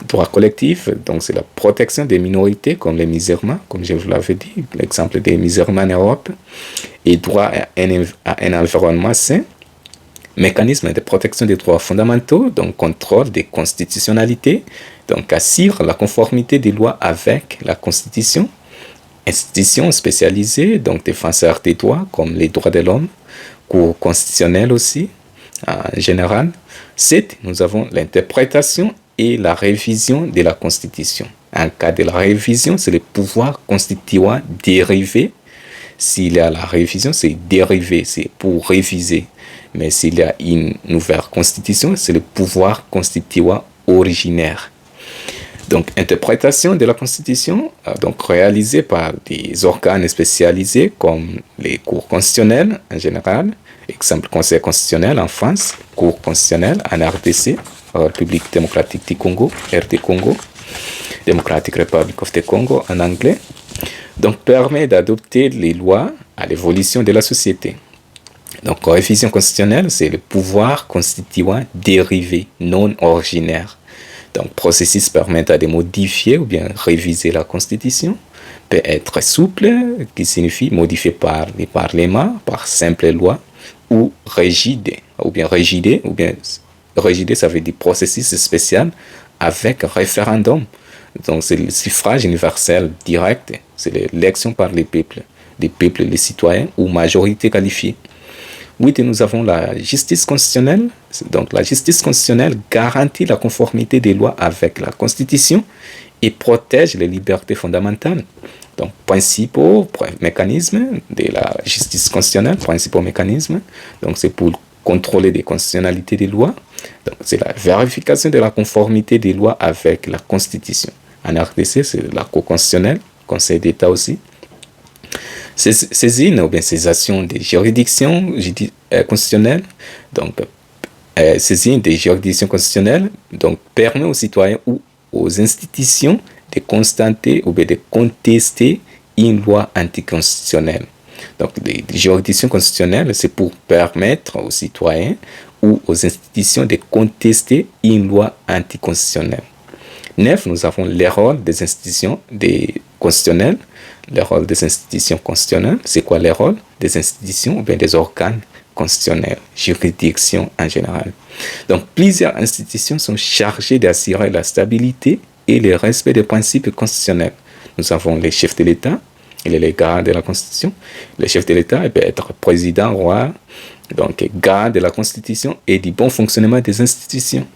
Droit collectif, donc c'est la protection des minorités comme les musulmans, comme je vous l'avais dit, l'exemple des musulmans en Europe, et droit à un environnement sain, mécanisme de protection des droits fondamentaux, donc contrôle des constitutionnalités, donc assure la conformité des lois avec la Constitution, institutions spécialisées, donc défenseurs des droits comme les droits de l'homme, Cour constitutionnelle aussi, en général. 7. Nous avons l'interprétation et la révision de la Constitution. En cas de la révision, c'est le pouvoir constituant dérivé. S'il y a la révision, c'est dérivé, c'est pour réviser. Mais s'il y a une nouvelle constitution, c'est le pouvoir constituant originaire. Donc, interprétation de la Constitution, donc réalisée par des organes spécialisés comme les cours constitutionnels en général, exemple Conseil constitutionnel en France, Cour constitutionnelle en RDC, République démocratique du Congo, RD Congo, Democratic Republic of the Congo en anglais, donc permet d'adopter les lois à l'évolution de la société. Donc, révision constitutionnelle, c'est le pouvoir constituant dérivé, non originaire. Donc, processus permettant de modifier ou bien réviser la Constitution peut être souple, qui signifie modifié par les parlements, par simple loi, ou rigide, ou bien rigide, ça veut dire processus spécial avec référendum. Donc, c'est le suffrage universel direct, c'est l'élection par les peuples, les citoyens ou majorité qualifiée. Oui, nous avons la justice constitutionnelle. Donc, la justice constitutionnelle garantit la conformité des lois avec la Constitution et protège les libertés fondamentales. Donc, principaux mécanismes de la justice constitutionnelle, principaux mécanismes, donc c'est pour contrôler les constitutionnalités des lois. Donc, c'est la vérification de la conformité des lois avec la Constitution. En RDC, c'est la Cour constitutionnelle, Conseil d'État aussi. Saisine ou bien cessation des juridictions constitutionnelles, donc saisine des juridictions constitutionnelles, donc permet aux citoyens ou aux institutions de constater ou bien de contester une loi anticonstitutionnelle. Donc les juridictions constitutionnelles, c'est pour permettre aux citoyens ou aux institutions de contester une loi anticonstitutionnelle. 9, nous avons le rôle des institutions constitutionnelles. Le rôle des institutions constitutionnelles, c'est quoi le rôle des institutions ou bien des organes constitutionnels, juridictions en général. Donc, plusieurs institutions sont chargées d'assurer la stabilité et le respect des principes constitutionnels. Nous avons les chefs de l'État, il est le garant de la Constitution. Le chef de l'État peut être président, roi, donc garant de la Constitution et du bon fonctionnement des institutions.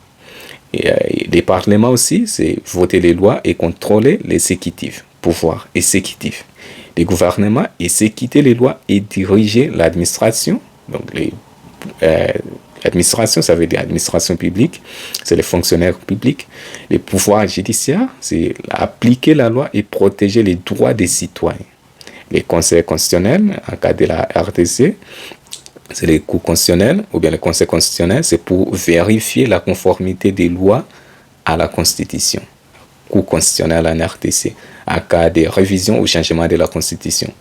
Et les parlements aussi, c'est voter les lois et contrôler l'exécutif. Pouvoir exécutif. Les gouvernements exécuter les lois et diriger l'administration. Donc, l'administration, ça veut dire l'administration publique, c'est les fonctionnaires publics. Les pouvoirs judiciaires, c'est appliquer la loi et protéger les droits des citoyens. Les conseils constitutionnels, en cas de la RDC, c'est les cours constitutionnels, ou bien le conseil constitutionnel, c'est pour vérifier la conformité des lois à la Constitution. Cour constitutionnelle en RDC, en cas de révision ou changement de la Constitution.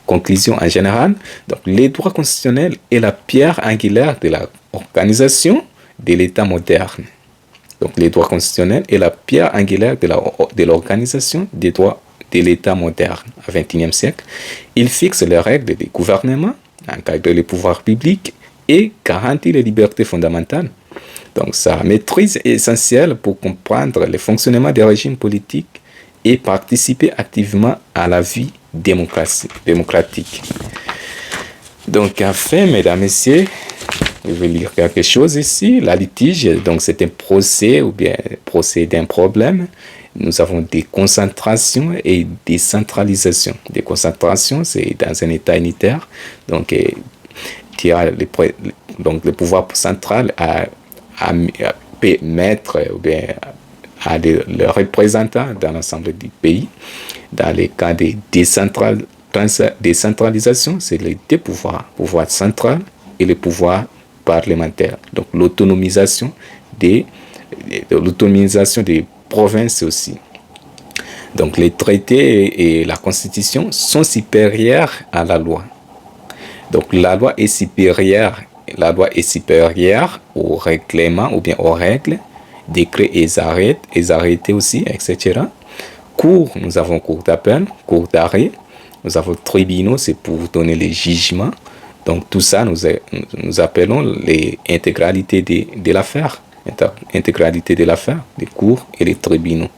Conclusion en général, donc les droits constitutionnels est la pierre angulaire de l'organisation de l'État moderne. Donc les droits constitutionnels est la pierre angulaire de l'organisation des droits de l'État moderne au XXIe siècle. Il fixe les règles des gouvernements, encadre les pouvoirs publics et garantit les libertés fondamentales. Donc, sa maîtrise est essentielle pour comprendre le fonctionnement des régimes politiques et participer activement à la vie démocratique. Donc, enfin, mesdames, messieurs, je vais lire quelque chose ici. La litige, donc c'est un procès ou bien procès d'un problème. Nous avons des concentrations et des centralisations. Des concentrations, c'est dans un état unitaire. Donc, il y a le pouvoir central à mettre ou bien à le représentant dans l'ensemble du pays. Dans les cas de décentralisation, c'est les deux pouvoirs, le pouvoir central et le pouvoir parlementaire. Donc l'autonomisation des provinces aussi. Donc les traités et la constitution sont supérieurs à la loi. Donc la loi est supérieure aux règlements ou bien aux règles, décrets et arrêtés aussi, etc. Cours, nous avons cours d'appel, cours d'arrêt. Nous avons tribunaux, c'est pour donner les jugements. Donc tout ça, nous appelons les intégralités de l'affaire. Intégralité de l'affaire, les cours et les tribunaux.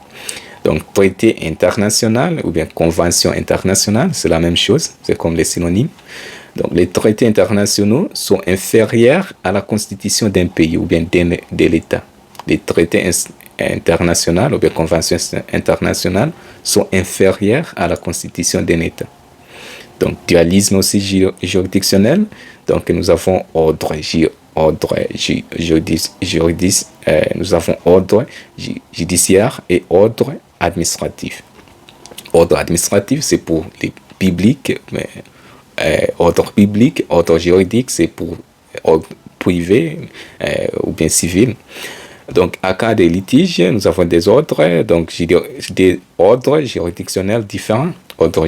Donc traité international ou bien convention internationale, c'est la même chose, c'est comme les synonymes. Donc les traités internationaux sont inférieurs à la constitution d'un pays ou bien de l'État. Les traités internationaux ou bien conventions internationales sont inférieurs à la constitution d'un État. Donc dualisme aussi juridictionnel, Donc, nous avons ordre, nous avons ordre judiciaire et ordre administratif. Ordre administratif, c'est pour les publics, mais ordre public, ordre juridique, c'est pour ordre privé ou bien civil. Donc, à cas de litige, nous avons des ordres, donc des ordres juridictionnels différents, ordre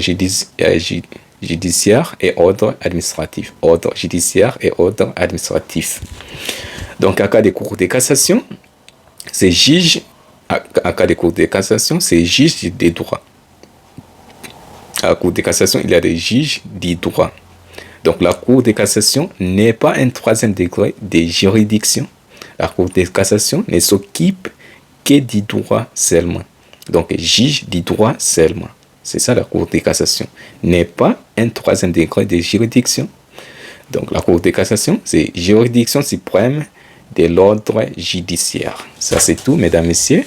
judiciaire et ordre administratif. Ordre judiciaire et ordre administratif. Donc, à cas de cour de cassation, c'est juge, à cas de cour de cassation, c'est juge des droits. À la cour de cassation, il y a des juges des droits. Donc, la cour de cassation n'est pas un troisième degré de juridiction. La cour de cassation ne s'occupe que du droit seulement. Donc, juge du droit seulement. C'est ça la cour de cassation. N'est pas un troisième degré de juridiction. Donc, la cour de cassation, c'est juridiction suprême de l'ordre judiciaire. Ça, c'est tout, mesdames, messieurs.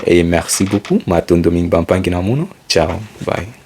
Et merci beaucoup. Maton Domingue Bampanginamuno. Ciao. Bye.